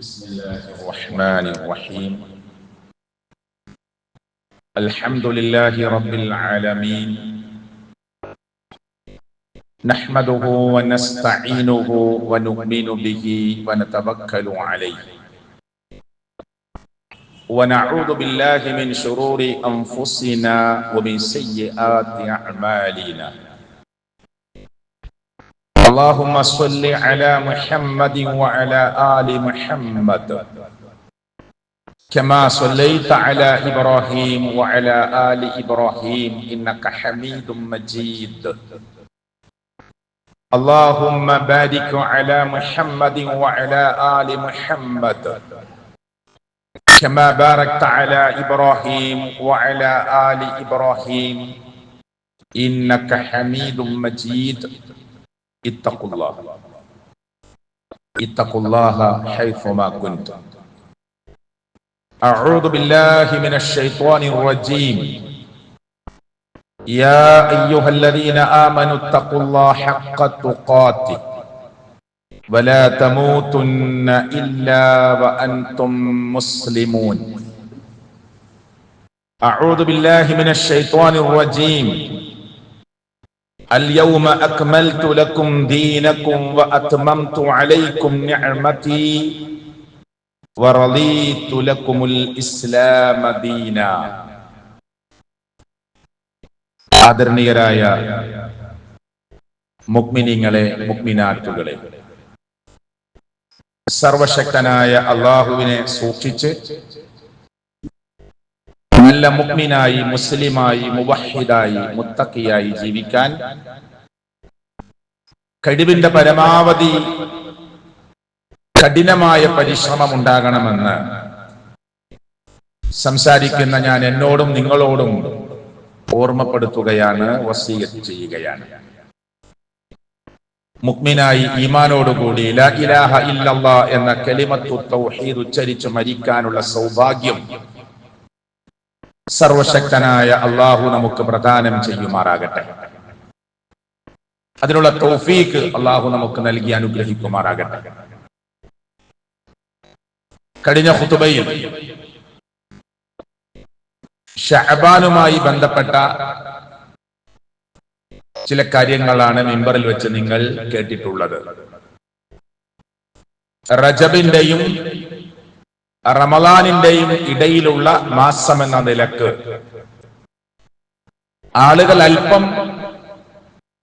بسم الله الرحمن الرحيم. الحمد لله رب العالمين، نحمده ونستعينه ونؤمن به ونتوكل عليه، ونعوذ بالله من شرور أنفسنا ومن سيئات أعمالنا. اللهم صل على محمد وعلى آل محمد كما صليت على إبراهيم وعلى آل إبراهيم إنك حميد مجيد. اللهم بارك على محمد وعلى آل محمد كما باركت على إبراهيم وعلى آل إبراهيم إنك حميد مجيد. اتقوا الله حيثما كنتم. أعوذ بالله من الشيطان الرجيم. يا أيها الذين آمنوا اتقوا الله حق تقاته ولا تموتن إلا وأنتم مسلمون. أعوذ بالله من الشيطان الرجيم. اليوم أكملت لكم دينكم وأتممت عليكم نعمتي ورضيت لكم الإسلام دينا. ആദരണീയരായ മുഅ്മിനീങ്ങളെ മുഅ്മിനാത്തുകളെ, സർവശക്തനായ അല്ലാഹുവിനെ സൂക്ഷിച്ച് നല്ല മുഅ്മിനായി, മുസ്ലിമായി, മുവഹ്ഹിദായി, മുത്തഖിയായി ജീവിക്കാൻ കഴിവിന്റെ പരമാവധി കഠിനമായ പരിശ്രമം ഉണ്ടാകണമെന്ന് സംസാരിക്കുന്ന ഞാൻ എന്നോടും നിങ്ങളോടും ഓർമ്മപ്പെടുത്തുകയാണ്, വസിയത്ത് ചെയ്യുകയാണ്. മുഅ്മിനായി ഈമാനോടുകൂടി ലാ ഇലാഹ ഇല്ലല്ലാഹ് എന്ന കലിമത്തു തൗഹീദ് ഉച്ചരിച്ച് മരിക്കാനുള്ള സൗഭാഗ്യം സർവശക്തനായ അല്ലാഹു നമുക്ക് പ്രദാനം ചെയ്യുമാറാകട്ടെ. അതിനുള്ള തൗഫീഖ് അല്ലാഹു നമുക്ക് നൽകി അനുഗ്രഹിക്കുമാറാകട്ടെ. കഴിഞ്ഞ ഖുതുബയിൽ ശഅബാനുമായി ബന്ധപ്പെട്ട ചില കാര്യങ്ങളാണ് മിമ്പറിൽ വെച്ച് നിങ്ങൾ കേട്ടിട്ടുള്ളത്. റജബിന്റെയും റമളാനിന്റെയും ഇടയിലുള്ള മാസം എന്ന നിലക്ക് ആളുകൾ അല്പം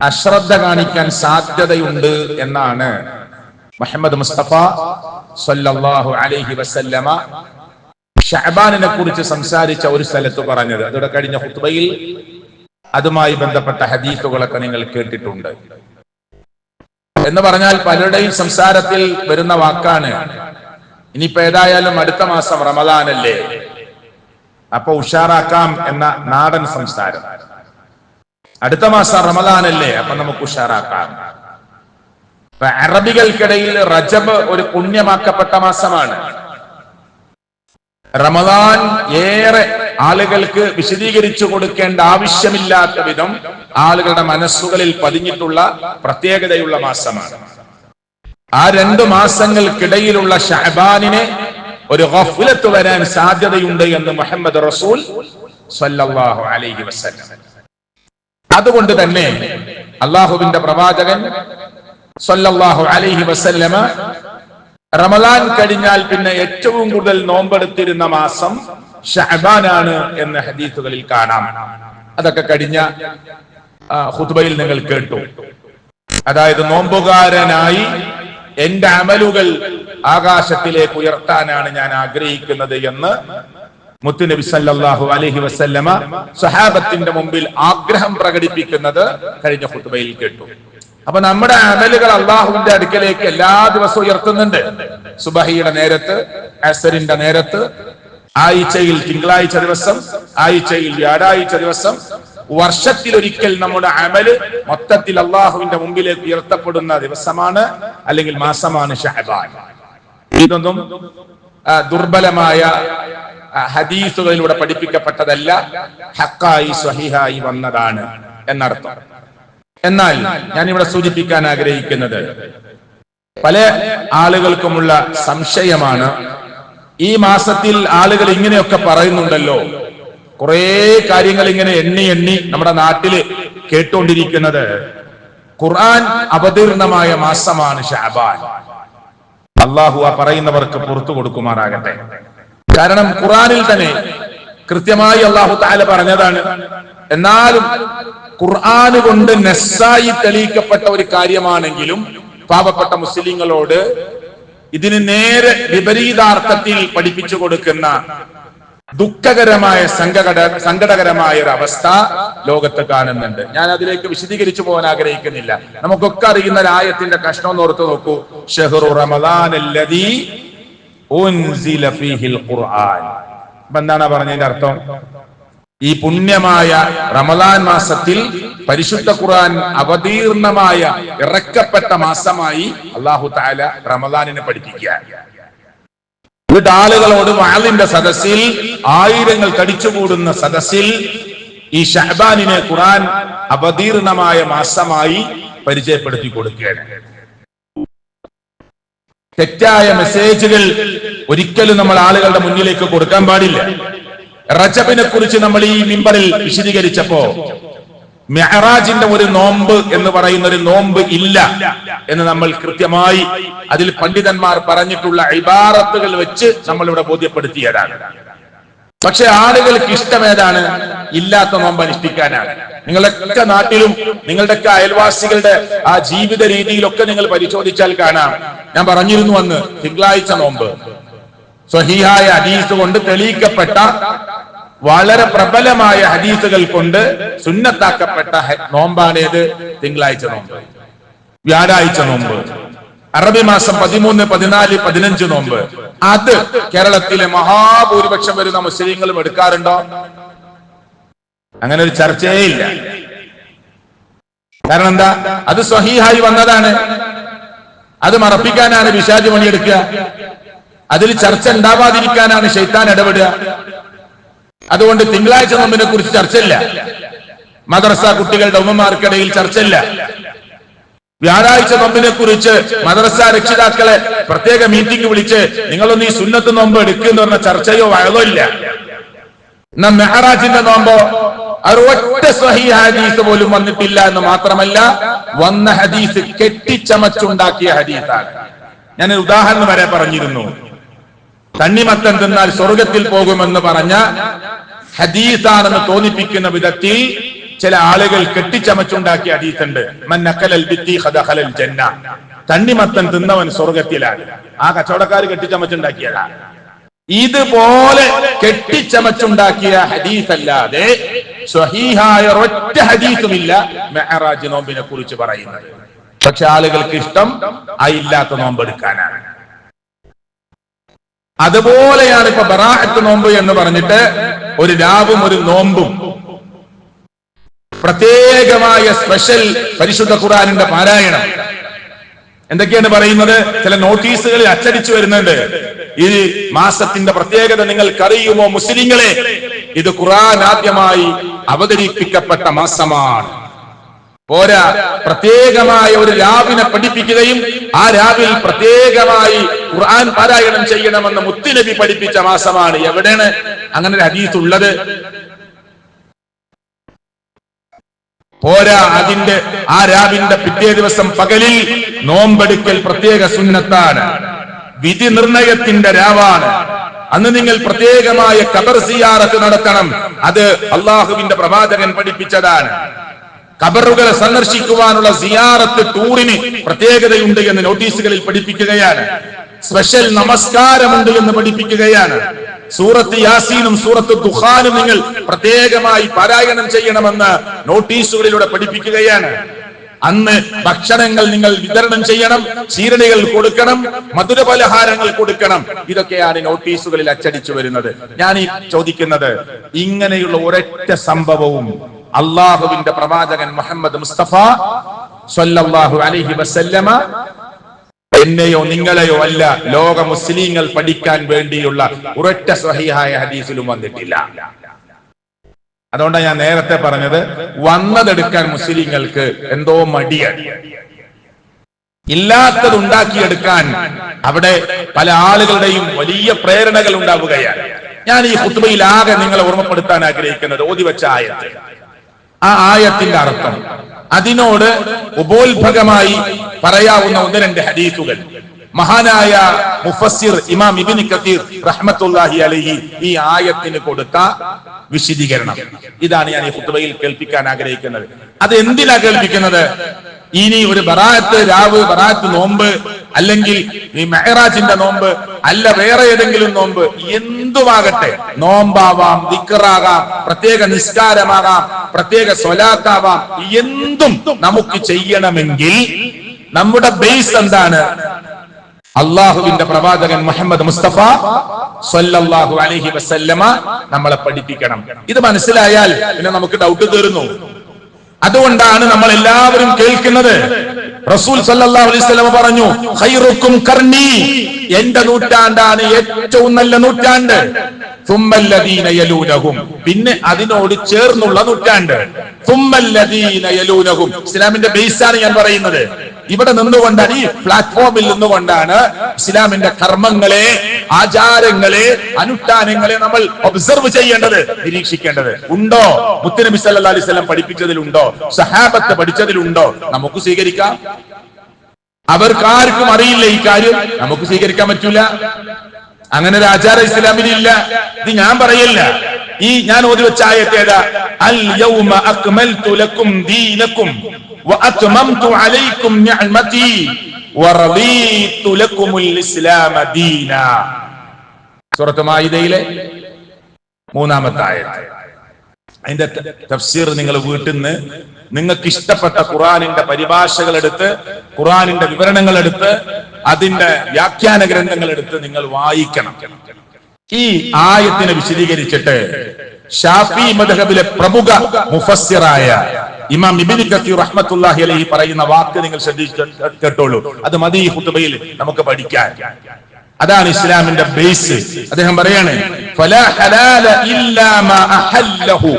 അശ്രദ്ധ കാണിക്കാൻ സാധ്യതയുണ്ട് എന്നാണ് മുഹമ്മദ് മുസ്തഫ സല്ലല്ലാഹു അലൈഹി വസല്ലമ ശഅബാനിനെ കുറിച്ച് സംസാരിച്ച ഒരു സ്ഥലത്ത് പറഞ്ഞത്. അതോടെ കഴിഞ്ഞ ഖുത്ബയിൽ അതുമായി ബന്ധപ്പെട്ട ഹദീസുകളൊക്കെ നിങ്ങൾ കേട്ടിട്ടുണ്ട്. എന്ന് പറഞ്ഞാൽ പലരുടെയും സംസാരത്തിൽ വരുന്ന വാക്കാണ്, ഇനിയിപ്പോ ഏതായാലും അടുത്ത മാസം റമദാനല്ലേ, അപ്പൊ ഉഷാറാക്കാം എന്ന നാടൻ സംസാരം. അടുത്ത മാസം റമദാനല്ലേ, അപ്പൊ നമുക്ക് ഉഷാറാക്കാം. അറബികൾക്കിടയിൽ റജബ് ഒരു പുണ്യമാക്കപ്പെട്ട മാസമാണ്. റമദാൻ ഏറെ ആളുകൾക്ക് വിശദീകരിച്ചു കൊടുക്കേണ്ട ആവശ്യമില്ലാത്ത വിധം ആളുകളുടെ മനസ്സുകളിൽ പതിഞ്ഞിട്ടുള്ള പ്രത്യേകതയുള്ള മാസമാണ്. ആ 2 മാസങ്ങൾക്കിടയിലുള്ള ശഅബാനിനെ ഒരു ഗഫ്ലത്ത് വരാൻ സാധ്യതയുണ്ട് എന്ന് മുഹമ്മദ് റസൂൽ സല്ലല്ലാഹു അലൈഹി വസല്ലം. അതുകൊണ്ട് തന്നെ അല്ലാഹുവിന്റെ പ്രവാചകൻ സല്ലല്ലാഹു അലൈഹി വസല്ലമ റമളാൻ കഴിഞ്ഞാൽ പിന്നെ ഏറ്റവും കൂടുതൽ നോമ്പെടുത്തിരുന്ന മാസം ശഅബാനാണ് എന്ന് ഹദീസുകളിൽ കാണാം. അതൊക്കെ കഴിഞ്ഞ ഖുത്ബയിൽ നിങ്ങൾ കേട്ടു. അതായത് നോമ്പുകാരനായി എന്റെ അമലുകൾ ആകാശത്തിലേക്ക് ഉയർത്താനാണ് ഞാൻ ആഗ്രഹിക്കുന്നത് എന്ന് മുത്തുനബി സല്ലല്ലാഹു അലൈഹി വസല്ലമ സ്വഹാബത്തിന്റെ മുമ്പിൽ ആഗ്രഹം പ്രകടിപ്പിക്കുന്നത് കഴിഞ്ഞ ഖുത്ബയിൽ കേട്ടു. അപ്പൊ നമ്മുടെ അമലുകൾ അള്ളാഹുവിന്റെ അടുക്കലേക്ക് എല്ലാ ദിവസവും ഉയർത്തുന്നുണ്ട്. സുബഹിയുടെ നേരത്ത്, അസറിന്റെ നേരത്ത്, ആഴ്ചയിൽ തിങ്കളാഴ്ച ദിവസം, ആഴ്ചയിൽ വ്യാഴാഴ്ച ദിവസം, വർഷത്തിലൊരിക്കൽ നമ്മുടെ അമല് മൊത്തത്തിൽ അള്ളാഹുവിന്റെ മുമ്പിലേക്ക് ഉയർത്തപ്പെടുന്ന ദിവസമാണ് അല്ലെങ്കിൽ മാസമാണ് ശഅബാൻ. ഇതൊന്നും ദുർബലമായ ഹദീസുകളിലൂടെ പഠിപ്പിക്കപ്പെട്ടതല്ല, ഹഖായി സ്വഹീഹായി വന്നതാണ് എന്നർത്ഥം. എന്നാൽ ഞാൻ ഇവിടെ സൂചിപ്പിക്കാൻ ആഗ്രഹിക്കുന്നത്, പല ആളുകൾക്കുമുള്ള സംശയമാണ്, ഈ മാസത്തിൽ ആളുകൾ ഇങ്ങനെയൊക്കെ പറയുന്നുണ്ടല്ലോ, കുറെ കാര്യങ്ങൾ ഇങ്ങനെ എണ്ണി നമ്മുടെ നാട്ടില് കേട്ടുകൊണ്ടിരിക്കുന്നത്. ഖുർആൻ അവതീർണമായ മാസമാണ് ശഅബാൻ. അള്ളാഹു ആ പറയുന്നവർക്ക് പുറത്തു കൊടുക്കുമാറാകട്ടെ. കാരണം ഖുർആനിൽ തന്നെ കൃത്യമായി അള്ളാഹു തആല പറഞ്ഞതാണ്. എന്നാലും ഖുർആന് കൊണ്ട് നസ്സായി തെളിയിക്കപ്പെട്ട ഒരു കാര്യമാണെങ്കിലും പാവപ്പെട്ട മുസ്ലിങ്ങളോട് ഇതിന് നേരെ വിപരീതാർത്ഥത്തിൽ പഠിപ്പിച്ചു കൊടുക്കുന്ന ദുഃഖകരമായ സങ്കടകരമായ ഒരു അവസ്ഥ ലോകത്ത് കാണുന്നുണ്ട്. ഞാൻ അതിലേക്ക് വിശദീകരിച്ചു പോകാൻ ആഗ്രഹിക്കുന്നില്ല. നമുക്കൊക്കെ അറിയുന്ന ആയത്തിന്റെ കഷ്ണം ഒന്ന് ഓർത്ത് നോക്കൂ. ഷഹ്റു റമളാനല്ലദീ ഉൻസില ഫീഹിൽ ഖുർആൻ. എന്താണ് പറഞ്ഞതിന്റെ അർത്ഥം? ഈ പുണ്യമായ റമളാൻ മാസത്തിൽ പരിശുദ്ധ ഖുർആൻ അവതീർണമായ ഇറക്കപ്പെട്ട മാസമായി അല്ലാഹു തആല റമളാനിനെ പഠിപ്പിക്കുക. എന്നിട്ട് ആളുകളോട് വഅലിന്റെ സദസ്സിൽ, ആയിരങ്ങൾ തടിച്ചുകൂടുന്ന സദസ്സിൽ ഈ ശഅബാനിനെ ഖുർആൻ അവതീർണമായ മാസമായി പരിചയപ്പെടുത്തി കൊടുക്കുകയാണ്. തെറ്റായ മെസ്സേജുകൾ ഒരിക്കലും നമ്മൾ ആളുകളുടെ മുന്നിലേക്ക് കൊടുക്കാൻ പാടില്ല. റജബിനെ കുറിച്ച് നമ്മൾ ഈ മിമ്പറിൽ വിശദീകരിച്ചപ്പോ മിഅ്റാജിന്റെ ഒരു നോമ്പ് എന്ന് പറയുന്ന ഒരു നോമ്പ് ഇല്ല എന്ന് നമ്മൾ കൃത്യമായി അതിൽ പണ്ഡിതന്മാർ പറഞ്ഞിട്ടുള്ള ഇബാറത്തുകൾ വെച്ച് നമ്മൾ ഇവിടെ ബോധ്യപ്പെടുത്തിയതാണ്. പക്ഷെ ആളുകൾക്ക് ഇഷ്ടം ഏതാണ്? ഇല്ലാത്ത നോമ്പ് അനുഷ്ഠിക്കാനാണ്. നിങ്ങളുടെയൊക്കെ നാട്ടിലും നിങ്ങളുടെയൊക്കെ അയൽവാസികളുടെ ആ ജീവിത രീതിയിലൊക്കെ നിങ്ങൾ പരിശോധിച്ചാൽ കാണാം. ഞാൻ പറഞ്ഞിരുന്നു അന്ന് തിങ്കളാഴ്ച നോമ്പ് സ്വഹീഹായ ഹദീസ് കൊണ്ട് തെളിയിക്കപ്പെട്ട വളരെ പ്രബലമായ ഹദീസുകൾ കൊണ്ട് സുന്നത്താക്കപ്പെട്ട നോമ്പാണേത്? തിങ്കളാഴ്ച നോമ്പ്, വ്യാഴാഴ്ച നോമ്പ്, അറബി മാസം 13, 14, 15 നോമ്പ്. അത് കേരളത്തിലെ മഹാഭൂരിപക്ഷം വരുന്ന മുസ്ലിങ്ങളും എടുക്കാറുണ്ടോ? അങ്ങനെ ഒരു ചർച്ചയേ ഇല്ല. കാരണം എന്താ? അത് സ്വഹീഹായി വന്നതാണ്. അത് മറപ്പിക്കാനാണ് പിശാച് പണിയെടുക്കുക. അതിൽ ചർച്ച ഉണ്ടാവാതിരിക്കാനാണ് ശൈത്താൻ ഇടപെടുക. അതുകൊണ്ട് തിങ്കളാഴ്ച നോമ്പിനെ കുറിച്ച് ചർച്ചയില്ല. മദ്രസ കുട്ടികളുടെ ഉമ്മമാർക്കിടയിൽ ചർച്ചയില്ല. വ്യാഴാഴ്ച നോമ്പിനെ കുറിച്ച് മദ്രസ രക്ഷിതാക്കളെ പ്രത്യേക മീറ്റിംഗ് വിളിച്ച് നിങ്ങളൊന്ന് ഈ സുന്നത്ത് നോമ്പ് എടുക്കുന്ന പറഞ്ഞ ചർച്ചയോ വഴലോ ഇല്ല. എന്നാ മെഹറാജിന്റെ നോമ്പോ അത് ഒറ്റ സ്വഹീഹ് ഹദീസ് പോലും വന്നിട്ടില്ല എന്ന് മാത്രമല്ല, വന്ന ഹദീസ് കെട്ടിച്ചമച്ചുണ്ടാക്കിയ ഹദീസാണ്. ഞാൻ ഉദാഹരണം വരെ പറഞ്ഞിരുന്നു. തണ്ണിമത്തൻ തിന്നാൽ സ്വർഗത്തിൽ പോകുമെന്ന് പറഞ്ഞ ഹദീസാണെന്ന് തോന്നിപ്പിക്കുന്ന വിധത്തിൽ ചില ആളുകൾ കെട്ടിച്ചമച്ചുണ്ടാക്കിയ ഹദീസുണ്ട്. മൻ അക്കലൽ ബിത്തീഖ ദഖലൽ ജന്ന. തണ്ണിമത്തൻ തിന്നവൻ സ്വർഗത്തിലാണ്. ആ കച്ചവടക്കാർ കെട്ടിച്ചമച്ചുണ്ടാക്കിയതാണ്. ഇതുപോലെ കെട്ടിച്ചമച്ചുണ്ടാക്കിയ ഹദീസ് അല്ലാതെ സ്വഹീഹായ ഒറ്റ ഹദീസുമില്ല മിഅ്റാജ് നോമ്പിനെ കുറിച്ച് പറയുന്നത്. പക്ഷെ ആളുകൾക്ക് ഇഷ്ടം ആ ഇല്ലാത്ത നോമ്പെടുക്കാനാണ്. അതുപോലെയാണ് ഇപ്പൊ ബറാഅത്ത് നോമ്പ് എന്ന് പറഞ്ഞിട്ട് ഒരു രാവും ഒരു നോമ്പും പ്രത്യേകമായ സ്പെഷ്യൽ പരിശുദ്ധ ഖുർആനിന്റെ പാരായണം. എന്തൊക്കെയാണ് പറയുന്നത്? ചില നോട്ടീസുകളിൽ അച്ചടിച്ചു വരുന്നുണ്ട്. ഈ മാസത്തിന്റെ പ്രത്യേകത നിങ്ങൾക്കറിയുമോ മുസ്ലിങ്ങളെ? ഇത് ഖുർആൻ ആദ്യമായി അവതരിപ്പിക്കപ്പെട്ട മാസമാണ്. പോരാ, പ്രത്യേകമായ ഒരു രാവിനെ പഠിപ്പിക്കുകയും ആ രാവിൽ പ്രത്യേകമായി ഖുർആൻ പാരായണം ചെയ്യണമെന്ന് മുത്തുനബി പഠിപ്പിച്ച മാസമാണ്. എവിടെയാണ് അങ്ങനെ ഒരു ഹദീസ് ഉള്ളത്? പോരാ, ആ രാവിന്റെ പിറ്റേ ദിവസം പകലിൽ നോമ്പെടുക്കൽ പ്രത്യേക സുന്നത്താണ്. വിധി നിർണയത്തിന്റെ രാവാണ്. അന്ന് നിങ്ങൾ പ്രത്യേകമായ ഖബർ സിയാറത്ത് നടത്തണം. അത് അള്ളാഹുവിന്റെ പ്രവാചകൻ പഠിപ്പിച്ചതാണ്. ഖബറുകളെ സന്ദർശിക്കുവാനുള്ള സിയാറത്ത് ടൂറിന് പ്രത്യേകതയുണ്ട് എന്ന് നോട്ടീസുകളിൽ പഠിപ്പിക്കുകയാണ്. സ്പെഷ്യൽ നമസ്കാരമുണ്ട് എന്ന് പഠിപ്പിക്കുകയാണ്. സൂറത്ത് യാസീനും സൂറത്ത് ദുഖാനും നിങ്ങൾ പ്രത്യേകമായി പാരായണം ചെയ്യണമെന്ന് നോട്ടീസുകളിലൂടെ പഠിപ്പിക്കുകയാണ്. അന്ന് ഭക്ഷണങ്ങൾ നിങ്ങൾ വിതരണം ചെയ്യണം, ചീരണികൾ കൊടുക്കണം, മധുരപലഹാരങ്ങൾ കൊടുക്കണം. ഇതൊക്കെയാണ് നോട്ടീസുകളിൽ അച്ചടിച്ചു വരുന്നത്. ഞാൻ ഈ ചോദിക്കുന്നത്, ഇങ്ങനെയുള്ള ഒരൊറ്റ സംഭവവും അള്ളാഹുവിന്റെ പ്രവാചകൻ മുഹമ്മദ് മുസ്തഫ സ്വല്ലല്ലാഹു അലൈഹി വസല്ലമ എന്നെയോ നിങ്ങളെയോ അല്ല, ലോക മുസ്ലിങ്ങൾ പഠിക്കാൻ വേണ്ടിയുള്ള ഒരൊറ്റ സ്വഹീഹായ ഹദീസിലും വന്നിട്ടില്ല. അതുകൊണ്ടാണ് ഞാൻ നേരത്തെ പറഞ്ഞത്, വന്നതെടുക്കാൻ മുസ്ലിങ്ങൾക്ക് എന്തോ മടിയാണ്. ഇല്ലാത്തത് ഉണ്ടാക്കിയെടുക്കാൻ അവിടെ പല ആളുകളുടെയും വലിയ പ്രേരണകൾ ഉണ്ടാവുകയാണ്. ഞാൻ ഈ ഖുത്ബയിൽ ആകെ നിങ്ങളെ ഓർമ്മപ്പെടുത്താൻ ആഗ്രഹിക്കുന്നത് ഓതിവെച്ച ആയത്ത്, ആ ആയത്തിന്റെ അർത്ഥം, അതിനോട് ഉപോത്ഭകമായി പറയാവുന്ന ഒന്ന് രണ്ട് ഹദീസുകൾ. മഹാനായ മുഫസ്സിർ ഇമാം ഇബ്നു കതീർ റഹ്മത്തുള്ളാഹി അലൈഹി ഈ ആയത്തിന് കൊടുത്ത വിശദീകരണം ഇതാണ് ഞാൻ ഈ ഖുത്ബയിൽ കേൾപ്പിക്കാൻ ആഗ്രഹിക്കുന്നത്. അത് എന്തിനാ കേൾപ്പിക്കുന്നത്? ഇനി ഒരു ബറാഅത്ത് രാവ്, ബറാഅത്ത് നോമ്പ്, അല്ലെങ്കിൽ ഈ മെഹറാജിന്റെ നോമ്പ്, അല്ല വേറെ ഏതെങ്കിലും നോമ്പ്, എന്തുമാകട്ടെ, നോമ്പാവാം, ദിക്റാകാം, പ്രത്യേക നിസ്കാരമാകാം, പ്രത്യേക സ്വലാത്താവാം, എന്തും നമുക്ക് ചെയ്യണമെങ്കിൽ നമ്മുടെ ബേസ് എന്താണ്? അള്ളാഹുവിന്റെ പ്രവാചകൻ മുഹമ്മദ് മുസ്തഫ സ്വല്ലല്ലാഹു അലൈഹി വസല്ലമ നമ്മളെ പഠിപ്പിക്കണം. ഇത് മനസ്സിലായാൽ പിന്നെ നമുക്ക് ഡൗട്ട് തീർന്നു. അതുകൊണ്ടാണ് നമ്മൾ എല്ലാവരും കേൾക്കുന്നത്. റസൂൽ സല്ലല്ലാഹു അലൈഹി വസല്ലം പറഞ്ഞു, ഖൈറുക്കും ഖർനി, എന്റെ നൂറ്റാണ്ടാണ് ഏറ്റവും നല്ല നൂറ്റാണ്ട്. സുമ്മല്ലദീന യലൂനഹും, പിന്നെ അതിനോട് ചേർന്നുള്ള നൂറ്റാണ്ട്. സുമ്മല്ലദീന യലൂനഹും, ഇസ്ലാമിന്റെ ബേസാണ് ഞാൻ പറയുന്നത്. ഇവിടെ നിന്നുകൊണ്ടാണ്, ഈ പ്ലാറ്റ്ഫോമിൽ നിന്നുകൊണ്ടാണ് ഇസ്ലാമിന്റെ കർമ്മങ്ങളെ, ആചാരങ്ങളെ, അനുഷ്ഠാനങ്ങളെ നമ്മൾ ഒബ്സർവ് ചെയ്യേണ്ടത്, നിരീക്ഷിക്കേണ്ടത്. ഉണ്ടോ? മുത്തുനബി സല്ലല്ലാഹു അലൈഹി വസല്ലം പഠിപ്പിച്ചതിലുണ്ടോ? സഹാബത്ത് പഠിച്ചതിലുണ്ടോ? നമുക്ക് സ്വീകരിക്കാം. അവർക്കാർക്കും അറിയില്ല ഈ കാര്യം, നമുക്ക് സ്വീകരിക്കാൻ പറ്റൂല. അങ്ങനെ ഒരു ആചാരം ഇസ്ലാമിലില്ല. ഇത് ഞാൻ പറയില്ല, ഈ ഞാൻ ഓതി വെച്ച ആയത്തേതാ? അൽ യൗമ അക്മൽതു ലക്കും ദീനക്കും വഅത്മംതു അലൈക്കും നിഅമതി വറദീതു ലക്കുമുൽ ഇസ്ലാമ ദീനാ. സൂറത്ത് മാഇദയിലെ 3-ാമത്തെ ആയത്ത്. അതിന്റെ തഫ്സീർ നിങ്ങൾ വീട്ടിൽ നിന്ന് നിങ്ങൾക്ക് ഇഷ്ടപ്പെട്ട ഖുർആനിന്റെ പരിഭാഷകൾ എടുത്ത്, ഖുർആനിന്റെ വിവരണങ്ങൾ എടുത്ത്, അതിന്റെ വ്യാഖ്യാന ഗ്രന്ഥങ്ങൾ എടുത്ത് നിങ്ങൾ വായിക്കണം. ഈ ആയത്തിനെ വിശദീകരിച്ചിട്ട് ഷാഫി മദ്ഹബിലെ പ്രമുഖ മുഫസ്സിറായ ഇമാം ഇബ്നു കതീർ റഹ്മത്തുള്ളാഹി അലൈഹി പറയുന്ന വാക്ക് നിങ്ങൾ ശ്രദ്ധിച്ച് കേട്ടോളൂ. അത് മതി ഈ ഖുത്ബയിൽ നമുക്ക് പഠിക്കാൻ. അതാണ് ഇസ്ലാമിന്റെ ബേസ്. അദ്ദേഹം പറയാണ്, ഫലാ ഹലാല ഇല്ലാ മാ അഹല്ലഹു,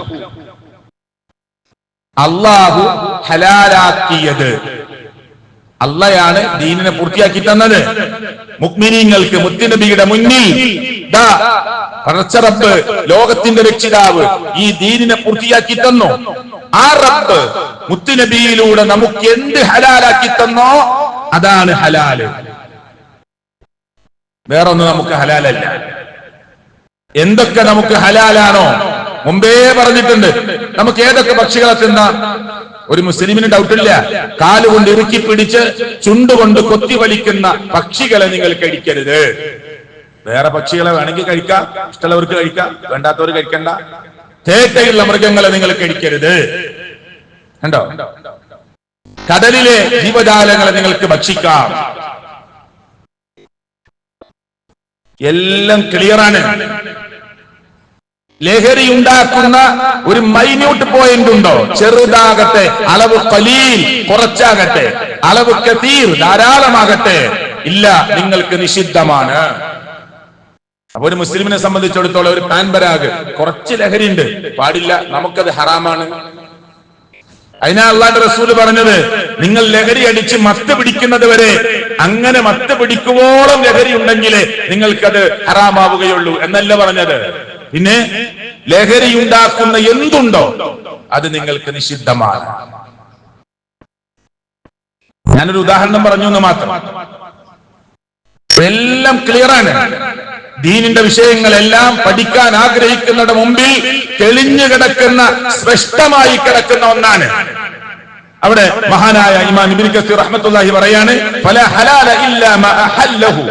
അല്ലാഹു ഹലാലാക്കിയത്, അള്ളയാണ് ദീനിനെ പൂർത്തിയാക്കി തന്നത്. മുഅ്മിനീങ്ങൾക്ക് മുത്തുനബിയുടെ മുന്നിൽ പടച്ച റബ്ബ്, ലോകത്തിന്റെ രക്ഷിതാവ്, ഈ ദീനിനെ പൂർത്തിയാക്കി തന്നു. ആ റബ്ബ് മുത്തുനബിയിലൂടെ നമുക്ക് എന്ത് ഹലാലാക്കി തന്നോ അതാണ് ഹലാല്. വേറൊന്നും നമുക്ക് ഹലാലല്ല. എന്തൊക്കെ നമുക്ക് ഹലാലാണോ മുമ്പേ പറഞ്ഞിട്ടുണ്ട്. നമുക്ക് ഏതൊക്കെ പക്ഷികളെ തിന്നാം? ഒരു മുസ്ലിമിന് ഡൗട്ടില്ല. കാലുകൊണ്ട് ഇറുക്കി പിടിച്ച് ചുണ്ടുകൊണ്ട് കൊത്തി വലിക്കുന്ന പക്ഷികളെ നിങ്ങൾ കഴിക്കരുത്. വേറെ പക്ഷികളെ വേണമെങ്കിൽ കഴിക്കാം, ഇഷ്ടമുള്ളവർക്ക് കഴിക്കാം, വേണ്ടാത്തവർ കഴിക്കണ്ട. തേറ്റയുള്ള മൃഗങ്ങളെ നിങ്ങൾ കഴിക്കരുത്. കണ്ടോ? കടലിലെ ജീവജാലങ്ങളെ നിങ്ങൾക്ക് ഭക്ഷിക്കാം. എല്ലാം ക്ലിയറാണ്. ലഹരി ഉണ്ടാക്കുന്ന ഒരു മൈന്യൂട്ട് പോയിന്റ് ഉണ്ടോ? ചെറുതാകട്ടെ, അളവ് ഖലീൽ കുറച്ചാകട്ടെ, അളവ് കതീർ ധാരാളമാകട്ടെ, ഇല്ല, നിങ്ങൾക്ക് നിഷിദ്ധമാണ്. അപ്പൊ ഒരു മുസ്ലിമിനെ സംബന്ധിച്ചിടത്തോളം ഒരു പാൻപരാഗ് കുറച്ച് ലഹരി ഉണ്ട്, പാടില്ല, നമുക്കത് ഹറാമാണ്. അതിനാ അള്ളാഹുവിന്റെ റസൂൽ പറഞ്ഞത്, നിങ്ങൾ ലഹരി അടിച്ച് മത്ത് പിടിക്കുന്നത് വരെ, അങ്ങനെ മത്ത് പിടിക്കുവോളം ലഹരി ഉണ്ടെങ്കിലേ നിങ്ങൾക്കത് ഹറാമാവുകയുള്ളൂ എന്നല്ല പറഞ്ഞത്. പിന്നെ ലഹരി ഉണ്ടാക്കുന്ന എന്തുണ്ടോ അത് നിങ്ങൾക്ക് നിഷിദ്ധമാണ്. ഞാനൊരു ഉദാഹരണം പറഞ്ഞു എന്ന് മാത്രം. എല്ലാം ക്ലിയറാണ്. ദീനിന്റെ വിഷയങ്ങളെല്ലാം പഠിക്കാൻ ആഗ്രഹിക്കുന്നതിന് മുമ്പിൽ തെളിഞ്ഞു കിടക്കുന്ന, സ്പഷ്ടമായി കിടക്കുന്ന ഒന്നാണ്. അവിടെ മഹാനായ ഇമാം ഇബ്നു കസീർ റഹ്മത്തുള്ളാഹി പറയാണ്, ഫലാ ഹലാല ഇല്ലാ മാ അഹല്ലഹു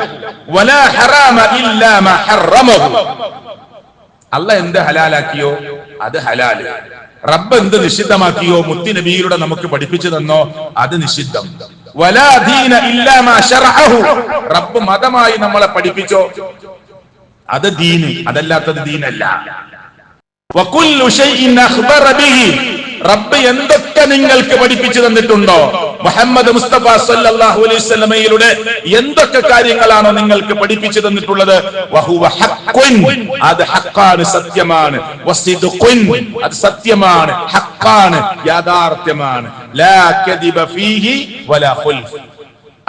വലാ ഹറാമ ഇല്ലാ മാ ഹറമഹു. അല്ലാഹ് എന്ത് ഹലാലാക്കിയോ അത് ഹലാല്, റബ്ബ് എന്ത് നിഷിദ്ധമാക്കിയോ മുത്തുനബിയിലൂടെ നമുക്ക് പഠിപ്പിച്ചു തന്നോ അത് നിഷിദ്ധം. വലാ ദീന ഇല്ലാ മാ ശറഅഹു, റബ്ബ് മതമായി നമ്മളെ പഠിപ്പിച്ചോ അത് ദീന്, അതല്ലാത്തത് ദീനല്ല. വകുല്ലു ശൈഇൻ അഖ്ബറ ബിഹി, റബ്ബ് എന്തൊക്കെ നിങ്ങൾക്ക് പഠിപ്പിച്ചു തന്നിട്ടുണ്ടോ, മുഹമ്മദ് മുസ്തഫ സല്ലല്ലാഹു അലൈഹി വസല്ലമയിലൂടെ എന്തൊക്കെ കാര്യങ്ങളാണോ നിങ്ങൾക്ക് പഠിപ്പിച്ചു തന്നിട്ടുള്ളത്, വഹുവ ഹഖ്ഖുൻ, അത് ഹഖാണ്, സത്യമാണ്. വസിദ്ഖുൻ, അത് സത്യമാണ്, ഹഖാണ്, യാഥാർത്ഥ്യമാണ്. ലാ കദിബ ഫീഹി വലാ ഖുൽഫ്,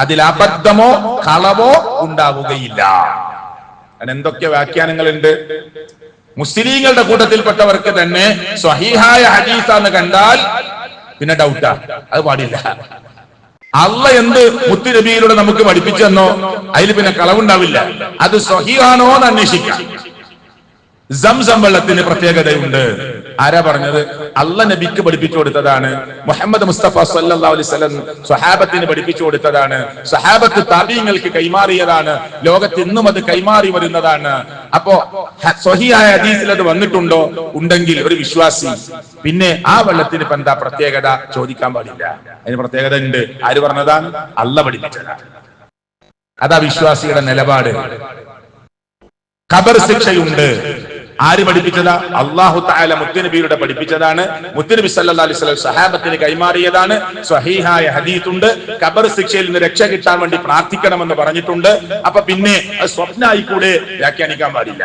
അതിൽ അബദ്ധമോ കളവോ ഉണ്ടാവുകയില്ല. അങ്ങനെ എന്തൊക്കെ വ്യാഖ്യാനങ്ങളുണ്ട്. മുസ്ലിങ്ങളുടെ കൂട്ടത്തിൽപ്പെട്ടവർക്ക് തന്നെ സ്വഹീഹായ ഹദീസാന്ന് കണ്ടാൽ പിന്നെ ഡൗട്ടാ, അത് പാടില്ല. അള്ളാഹ് എന്ത് മുത്തുനബിയിലൂടെ നമുക്ക് പഠിപ്പിച്ചെന്നോ അതിൽ പിന്നെ കളവുണ്ടാവില്ല. അത് സ്വഹീഹാണോ എന്ന് അന്വേഷിക്കാം. സംസം വെള്ളത്തിന് പ്രത്യേകതയുണ്ട്. ആരാ പറഞ്ഞത്? അള്ളാഹ് നബിക്ക് പഠിപ്പിച്ചു കൊടുത്തതാണ്. മുഹമ്മദ് മുസ്തഫ സല്ലല്ലാഹു അലൈഹി വസല്ലം സ്വഹാബത്തിന് പഠിപ്പിച്ചു കൊടുത്തതാണ്. സ്വഹാബത്ത് താബീങ്ങൾക്ക് കൈമാറിയതാണ്. ലോകത്ത് ഇന്നും അത് കൈമാറി വരുന്നതാണ്. അപ്പോ സ്വഹീഹായ ഹദീസിൽ അത് വന്നിട്ടുണ്ടോ? ഉണ്ടെങ്കിൽ ഒരു വിശ്വാസി പിന്നെ ആ വെള്ളത്തിന് ഇപ്പൊ എന്താ പ്രത്യേകത ചോദിക്കാൻ പാടില്ല. അതിന് പ്രത്യേകത ഉണ്ട്. ആര് പറഞ്ഞതാണ്? അള്ളാഹ് പഠിപ്പിച്ചതാണ്. അതാ വിശ്വാസിയുടെ നിലപാട്. ഖബർ ശിക്ഷയുണ്ട്. ആര് പഠിപ്പിച്ചതാ? അല്ലാഹു തആല മുത്തുനബിയുടെ പഠിപ്പിച്ചതാണ്. മുത്തുനബി സല്ലല്ലാഹു അലൈഹി വസല്ലം സഹാബത്തിന് കൈമാറിയതാണ്. സ്വഹീഹായ ഹദീസുണ്ട്. ഖബർ ശിക്ഷയിൽ നിന്ന് രക്ഷ കിട്ടാൻ വേണ്ടി പ്രാർത്ഥിക്കണമെന്ന് പറഞ്ഞിട്ടുണ്ട്. അപ്പൊ പിന്നെ സ്വപ്നായി കൂടെ വ്യാഖ്യാനിക്കാൻ പാടില്ല.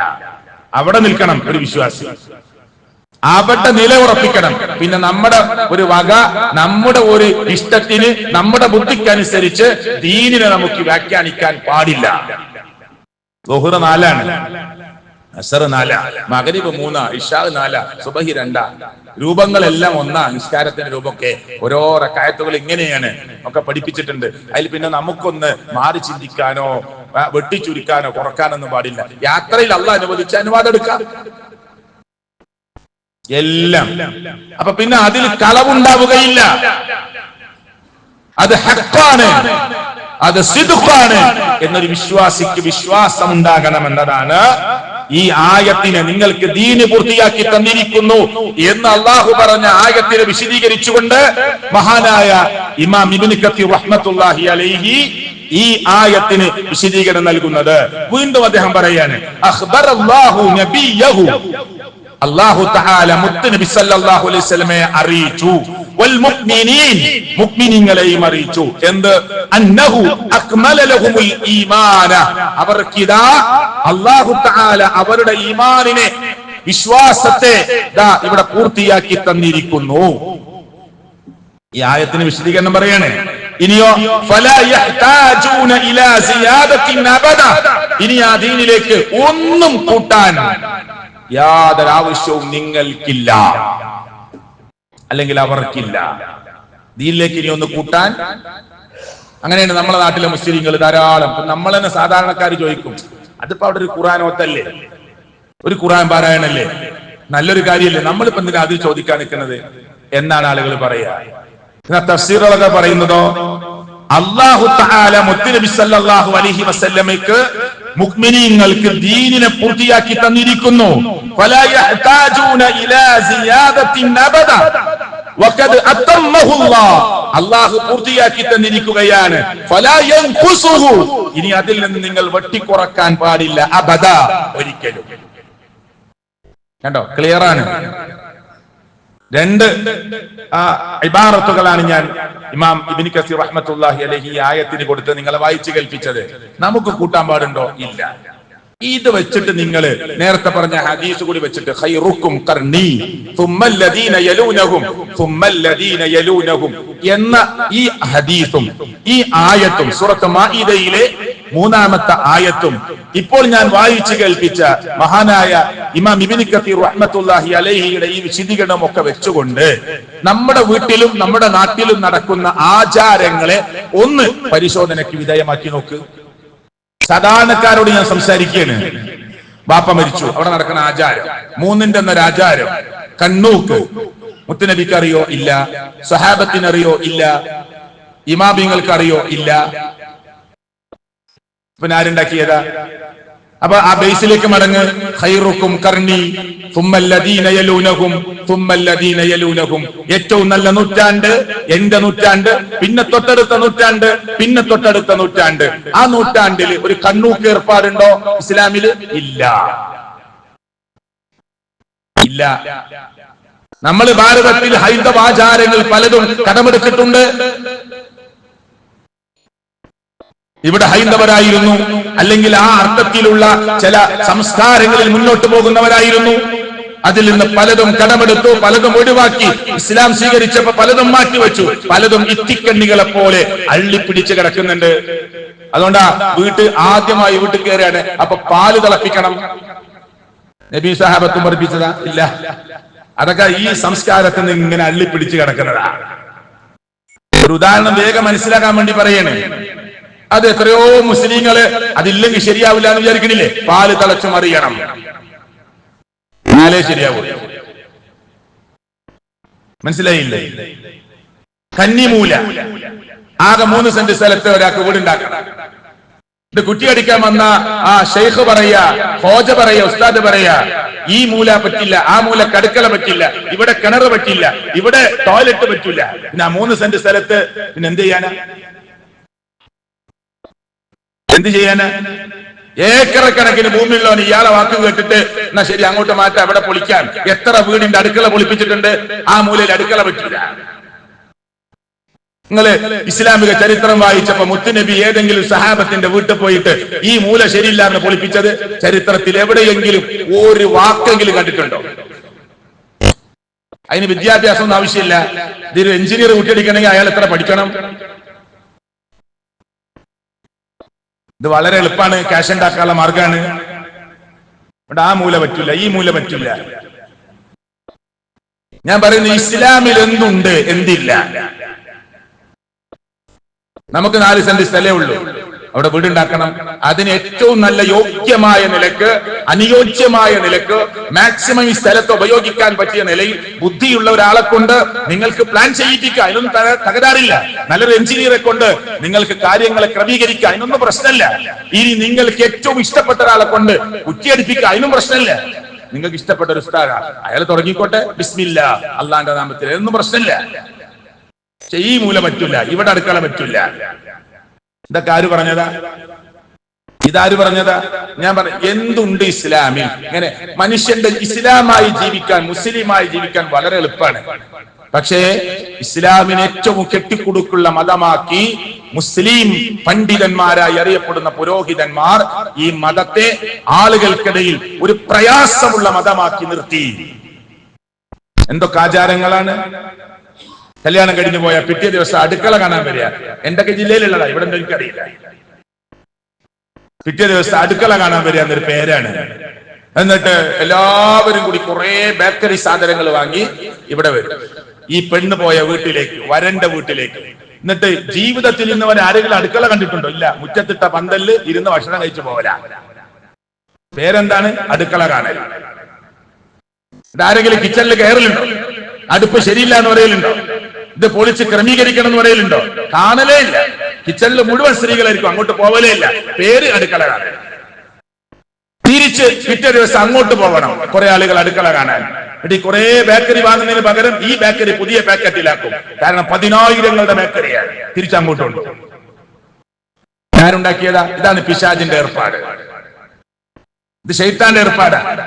അവിടെ നിൽക്കണം ഒരു വിശ്വാസി, അവിടെ നിലയുറപ്പിക്കണം. പിന്നെ നമ്മുടെ ഒരു വക, നമ്മുടെ ഒരു ഇഷ്ടത്തിന്, നമ്മുടെ ബുദ്ധിക്കനുസരിച്ച് ദീനിനെ നമുക്ക് വ്യാഖ്യാനിക്കാൻ പാടില്ല. ളുഹ്ർ 4 ആണ്, അസർ 4, മഗ്രിബ് 3, ഇശാ 4, സുബഹി 2. രൂപങ്ങളെല്ലാം ഒന്നാ. നിസ്കാരത്തിന്റെ രൂപമൊക്കെ ഓരോ റക്അത്തുകൾ ഇങ്ങനെയാണ് ഒക്കെ പഠിപ്പിച്ചിട്ടുണ്ട്. അതിൽ പിന്നെ നമുക്കൊന്ന് മാറി ചിന്തിക്കാനോ വെട്ടിച്ചുരുക്കാനോ കുറക്കാനൊന്നും പാടില്ല. യാത്രയിൽ അള്ളാഹ് അനുവദിച്ച അനുവാദം എടുക്കാം എല്ലാം. അപ്പൊ പിന്നെ അതിൽ കളവുണ്ടാവുകയില്ല. അത് ഹഖാണ്, അത് സിദ്ഖാണ് എന്നൊരു വിശ്വാസിക്ക് വിശ്വാസം ഉണ്ടാകണം എന്നതാണ് ഈ ആയത്തിനെ നിങ്ങൾക്ക് ദീന് പൂർത്തിയാക്കി തന്നിരിക്കുന്നു എന്ന് അള്ളാഹു പറഞ്ഞ ആയത്തിനെ വിശദീകരിച്ചുകൊണ്ട് മഹാനായ ഇമാം ഇബ്നു കത്തീർ റഹ്മത്തുള്ളാഹി അലൈഹി ഈ ആയത്തിന് വിശദീകരണം നൽകുന്നത്. വീണ്ടും അദ്ദേഹം പറയാണ്, അഖ്ബറല്ലാഹു നബിയഹു, അല്ലാഹു തആല മുത്തുനബി സല്ലല്ലാഹു അലൈഹി വസല്ലമയെ അറിയിച്ചു, വൽ മുഅ്മിനീൻ, മുഅ്മിനീങ്ങളെയും അറിയിച്ചു. എന്ത്? അന്നഹു അക്മല ലഹുൽ ഈമാന, അവർക്കിതാ അല്ലാഹു തആല അവരുടെ ഈമാനിനെ, വിശ്വാസത്തെ ദാ ഇവിടെ പൂർത്തിയാക്കി തന്നിരിക്കുന്നു. ഈ ആയത്തിന് വിശദീകരണം പറയാണ്. ഇനിയോ ഫലാ യഹ്താജൂന ഇലാ സിയാദത്തിൻ അബദ, ഇനി ആ ദീനിലേക്ക് ഒന്നും കൂട്ടാൻ യാതൊരു ആവശ്യവും നിങ്ങൾക്കില്ല, അല്ലെങ്കിൽ അവർക്കില്ല. ദീനിലേക്ക് ഇനി ഒന്ന് കൂട്ടാൻ. അങ്ങനെയാണ് നമ്മളെ നാട്ടിലെ മുസ്ലിങ്ങൾ ധാരാളം. നമ്മൾ തന്നെ സാധാരണക്കാർ ചോദിക്കും, അതിപ്പോ അവിടെ ഒരു ഖുർആൻ ഓത്തല്ലേ, ഒരു ഖുർആൻ പാരായണല്ലേ, നല്ലൊരു കാര്യമല്ലേ, നമ്മളിപ്പോ എന്തിനാ അത് ചോദിക്കാൻ നിൽക്കുന്നത് എന്നാണ് ആളുകൾ പറയാ. തഫ്സീറുകളൊക്കെ പറയുന്നതോ അല്ലാഹു തആല മുത്തുനബി സല്ലല്ലാഹു അലൈഹി വസല്ലമയ്ക്ക് മുഅ്മിനീങ്ങൾക്ക് ദീനിനെ പൂർത്തിയാക്കി തന്നിരിക്കുന്നു. ഫലാ യഹ്താജൂന ഇലാ സിയാദത്തിൻ അബദ വഖദ് അത്തമ്മഹുല്ലാഹ്, അല്ലാഹു പൂർത്തിയാക്കി തന്നിരിക്കുകയാണ്. ഫലാ യൻഖുസുഹു, ഇനി അതിൽ നിന്ന് നിങ്ങൾ വെട്ടിക്കുറക്കാൻ പാടില്ല, അബദ, ഒരിക്കലും. കണ്ടോ, ക്ലിയർ ആണ്. രണ്ട് ഇബാറത്തുകളാണ് ഞാൻ ഇമാം ഇബ്നു കസീർ റഹ്മത്തുള്ളാഹി അലൈഹി ഈ ആയത്തിന് കൊടുത്ത് നിങ്ങളെ വായിച്ചു കേൾപ്പിച്ചത്. നമുക്ക് കൂട്ടാൻ പാടുണ്ടോ? ഇല്ല. ഇത് വെച്ചിട്ട് നിങ്ങൾ നേരത്തെ പറഞ്ഞ ഹദീസ് കൂടി വെച്ചിട്ട് ഖൈറുക്കും ഖർനി സുമ്മല്ലദീന യലൂനഹും സുമ്മല്ലദീന യലൂനഹും എന്ന ഈ ഹദീസും ഈ ആയത്തും സൂറത്ത് മാഇദയിലെ 3-ാമത്തെ ആയത്തും ഇപ്പോൾ ഞാൻ വായിച്ചു കേൾപ്പിച്ച മഹാനായ ഇമാം ഇബ്നു കസീർ റഹ്മത്തുള്ളാഹി അലൈഹിയുടെ ഈ വിശദീകരണം ഒക്കെ വെച്ചുകൊണ്ട് നമ്മുടെ വീട്ടിലും നമ്മുടെ നാട്ടിലും നടക്കുന്ന ആചാരങ്ങളെ ഒന്ന് പരിശോധനയ്ക്ക് വിധേയമാക്കി നോക്ക്. സാധാരണക്കാരോട് ഞാൻ സംസാരിക്കുകയാണ്. ബാപ്പ മരിച്ചു, അവിടെ നടക്കുന്ന ആചാരം 3-ന്റെ എന്നൊരു ആചാരം. കണ്ണൂക്ക് മുത്തുനബിക്ക് അറിയോ? ഇല്ല. സ്വഹാബത്തിന് അറിയോ? ഇല്ല. ഇമാമിങ്ങൾക്ക് അറിയോ? ഇല്ല. പിന്നെ ആരുണ്ടാക്കിയതാ? അപ്പൊ ആ ബേസിലേക്ക് മടങ്ങ്. ഖൈറുക്കും ഖർനി സുമ്മല്ലദീന യലൂനഹും സുമ്മല്ലദീന യലൂനഹും, ഏറ്റവും നല്ല നൂറ്റാണ്ട് എന്റെ നൂറ്റാണ്ട്, പിന്നെ തൊട്ടടുത്ത നൂറ്റാണ്ട്, പിന്നെ തൊട്ടടുത്ത നൂറ്റാണ്ട്. ആ നൂറ്റാണ്ടിൽ ഒരു കണ്ണൂക്ക് ഏർപ്പാടുണ്ടോ ഇസ്ലാമില്? ഇല്ല, ഇല്ല. നമ്മൾ ഭാരതത്തിൽ ഹൈന്ദവ ആചാരങ്ങൾ പലതും കടമെടുത്തിട്ടുണ്ട്. ഇവിടെ ഹൈന്ദവരായിരുന്നു, അല്ലെങ്കിൽ ആ അർത്ഥത്തിലുള്ള ചില സംസ്കാരങ്ങളിൽ മുന്നോട്ട് പോകുന്നവരായിരുന്നു. അതിൽ നിന്ന് പലതും കടമെടുത്തു, പലതും ഒഴിവാക്കി. ഇസ്ലാം സ്വീകരിച്ചപ്പോ പലതും മാറ്റിവെച്ചു, പലതും ഇത്തിക്കണ്ണികളെ പോലെ അള്ളിപ്പിടിച്ച് കിടക്കുന്നുണ്ട്. അതുകൊണ്ടാ ആദ്യമായി വീട്ടിൽ കയറിയാണ്, അപ്പൊ പാല് തിളപ്പിക്കണം. നബി സഹാബത്തും പഠിപ്പിച്ചതാ? ഇല്ല. അതൊക്കെ ഈ സംസ്കാരത്തിൽ നിന്ന് ഇങ്ങനെ അള്ളിപ്പിടിച്ച് കിടക്കുന്നതാ. ഒരു ഉദാഹരണം വേഗം മനസ്സിലാക്കാൻ വേണ്ടി പറയണേ. അത് എത്രയോ മുസ്ലിങ്ങള് അതില്ലെങ്കിൽ ശരിയാവില്ല എന്ന് വിചാരിക്കണില്ലേ? പാല് തിളച്ചു മറിയണം, എന്നാലേ ശരിയാവൂ. മനസ്സിലായില്ലേ? കന്നിമൂല ആകെ 3 സെന്റ് സ്ഥലത്ത് ഒരാൾക്ക് വീടുണ്ടാക്കണം. ഇത് കുറ്റിയടിക്കാൻ വന്ന ആ ഷെയ്ഖ് പറയാ, ഹോജ പറയാ, ഉസ്താദ് പറയാ, ഈ മൂല പറ്റില്ല, ആ മൂല കടുക്കള പറ്റില്ല, ഇവിടെ കിണറ് പറ്റില്ല, ഇവിടെ ടോയ്ലറ്റ് പറ്റില്ല. പിന്നെ ആ 3 സെന്റ് സ്ഥലത്ത് പിന്നെ എന്ത് ചെയ്യാനാ? എന്ത് ചെയ്യാനാ? ഏക്കറ കണക്കിന് ഭൂമിയുള്ളവന് ഇയാളെ വാക്ക് കേട്ടിട്ട് എന്നാ ശരി അങ്ങോട്ട് മാറ്റാം, അവിടെ പൊളിക്കാൻ. എത്ര വീടിന്റെ അടുക്കള പൊളിപ്പിച്ചിട്ടുണ്ട്, ആ മൂലയിൽ അടുക്കള പറ്റില്ല. നിങ്ങള് ഇസ്ലാമിക ചരിത്രം വായിച്ചപ്പോ മുത്തുനബി ഏതെങ്കിലും സഹാബത്തിന്റെ വീട്ടിൽ പോയിട്ട് ഈ മൂല ശരിയില്ല എന്ന് പൊളിപ്പിച്ചത് ചരിത്രത്തിൽ എവിടെയെങ്കിലും ഒരു വാക്കെങ്കിലും കണ്ടിട്ടുണ്ടോ? അതിന് വിദ്യാഭ്യാസം ഒന്നും ആവശ്യമില്ല. ഇതൊരു എഞ്ചിനീയർ കുട്ടിയടിക്കണമെങ്കിൽ അയാൾ എത്ര പഠിക്കണം? ഇത് വളരെ എളുപ്പമാണ്, ക്യാഷ് ഉണ്ടാക്കാനുള്ള മാർഗമാണ്. ആ മൂല പറ്റില്ല, ഈ മൂല പറ്റില്ല. ഞാൻ പറയുന്നത് ഇസ്ലാമിൽ എന്തുണ്ട്, എന്തില്ല. നമുക്ക് 4 സെന്റ് സ്ഥലമേ ഉള്ളൂ, അവിടെ വീടുണ്ടാക്കണം. അതിന് ഏറ്റവും നല്ല യോഗ്യമായ നിലക്ക്, അനുയോജ്യമായ നിലക്ക്, മാക്സിമം ഈ സ്ഥലത്ത് ഉപയോഗിക്കാൻ പറ്റിയ നിലയിൽ ബുദ്ധിയുള്ള ഒരാളെ കൊണ്ട് നിങ്ങൾക്ക് പ്ലാൻ ചെയ്യിപ്പിക്കുക, അതിനൊന്നും തകരാറില്ല. നല്ലൊരു എഞ്ചിനീയറെ കൊണ്ട് നിങ്ങൾക്ക് കാര്യങ്ങളെ ക്രമീകരിക്കുക, അതിനൊന്നും പ്രശ്നമില്ല. ഇനി നിങ്ങൾക്ക് ഏറ്റവും ഇഷ്ടപ്പെട്ട ഒരാളെ കൊണ്ട് കുറ്റിയടിപ്പിക്കുക, അതിനും പ്രശ്നമില്ല. നിങ്ങൾക്ക് ഇഷ്ടപ്പെട്ട ഒരു ഉസ്താദ്, അയാൾ തുടങ്ങിക്കോട്ടെ, ബിസ്മില്ലാ അള്ളാന്റെ നാമത്തിൽ, അതൊന്നും പ്രശ്നമില്ല. ഈ മൂല പറ്റൂല, ഇവിടെ അടുക്കള പറ്റൂല. ഇതൊക്കെ ആര് പറഞ്ഞതാ? ഇതാര് പറഞ്ഞതാ? ഞാൻ പറഞ്ഞു, എന്തുണ്ട് ഇസ്ലാമിൽ? ഇങ്ങനെ മനുഷ്യന്റെ ഇസ്ലാമായി ജീവിക്കാൻ, മുസ്ലിമായി ജീവിക്കാൻ വളരെ എളുപ്പമാണ്. പക്ഷേ ഇസ്ലാമിന് ഏറ്റവും കെട്ടിക്കൊടുക്കുള്ള മതമാക്കി മുസ്ലിം പണ്ഡിതന്മാരായി അറിയപ്പെടുന്ന പുരോഹിതന്മാർ ഈ മതത്തെ ആളുകൾക്കിടയിൽ ഒരു പ്രയാസമുള്ള മതമാക്കി നിർത്തി. എന്തൊക്കെ ആചാരങ്ങളാണ്? കല്യാണം കഴിഞ്ഞു പോയ പിറ്റേ ദിവസം അടുക്കള കാണാൻ വരിക. എന്തൊക്കെ ജില്ലയിലുള്ളതാ, ഇവിടെ എനിക്കറിയില്ല. പിറ്റേ ദിവസം അടുക്കള കാണാൻ വരിക എന്നൊരു പേരാണ്. എന്നിട്ട് എല്ലാവരും കൂടി കുറെ ബേക്കറി സാധനങ്ങൾ വാങ്ങി ഇവിടെ വരും, ഈ പെണ്ണ് പോയ വീട്ടിലേക്ക്, വരന്റെ വീട്ടിലേക്ക്. എന്നിട്ട് ജീവിതത്തിൽ ഇന്ന് വരെ ആരെങ്കിലും അടുക്കള കണ്ടിട്ടുണ്ടോ? ഇല്ല. മുറ്റത്തിട്ട പന്തലില് ഇരുന്ന് ഭക്ഷണം കഴിച്ചു പോവല. പേരെന്താണ്? അടുക്കള കാണൽ. ഇതാരെങ്കിലും കിച്ചണിൽ കയറലുണ്ടോ? അടുപ്പ് ശരിയില്ല എന്ന് പറയലുണ്ടോ? ഇത് പൊളിച്ച് ക്രമീകരിക്കണം എന്ന് പറയലുണ്ടോ? കാണലേ ഇല്ല. കിച്ചണിൽ മുഴുവൻ സ്ത്രീകളായിരിക്കും, അങ്ങോട്ട് പോവലേ ഇല്ല. പേര് അടുക്കള കാണൽ. തിരിച്ച് പിറ്റേ ദിവസം അങ്ങോട്ട് പോകണം കുറെ ആളുകൾ അടുക്കള കാണാൻ. എന്നിട്ട് കുറെ ബേക്കറി വാങ്ങുന്നതിന് പകരം ഈ ബേക്കറി പുതിയ പാക്കറ്റിലാക്കും. കാരണം 10,000ങ്ങളുടെ ബേക്കറിയാണ്. തിരിച്ചങ്ങോട്ടുണ്ട്. ആരുണ്ടാക്കിയതാ? ഇതാണ് പിശാചിന്റെ ഏർപ്പാട്. ഇത് ശൈത്താന്റെ ഏർപ്പാടാണ്.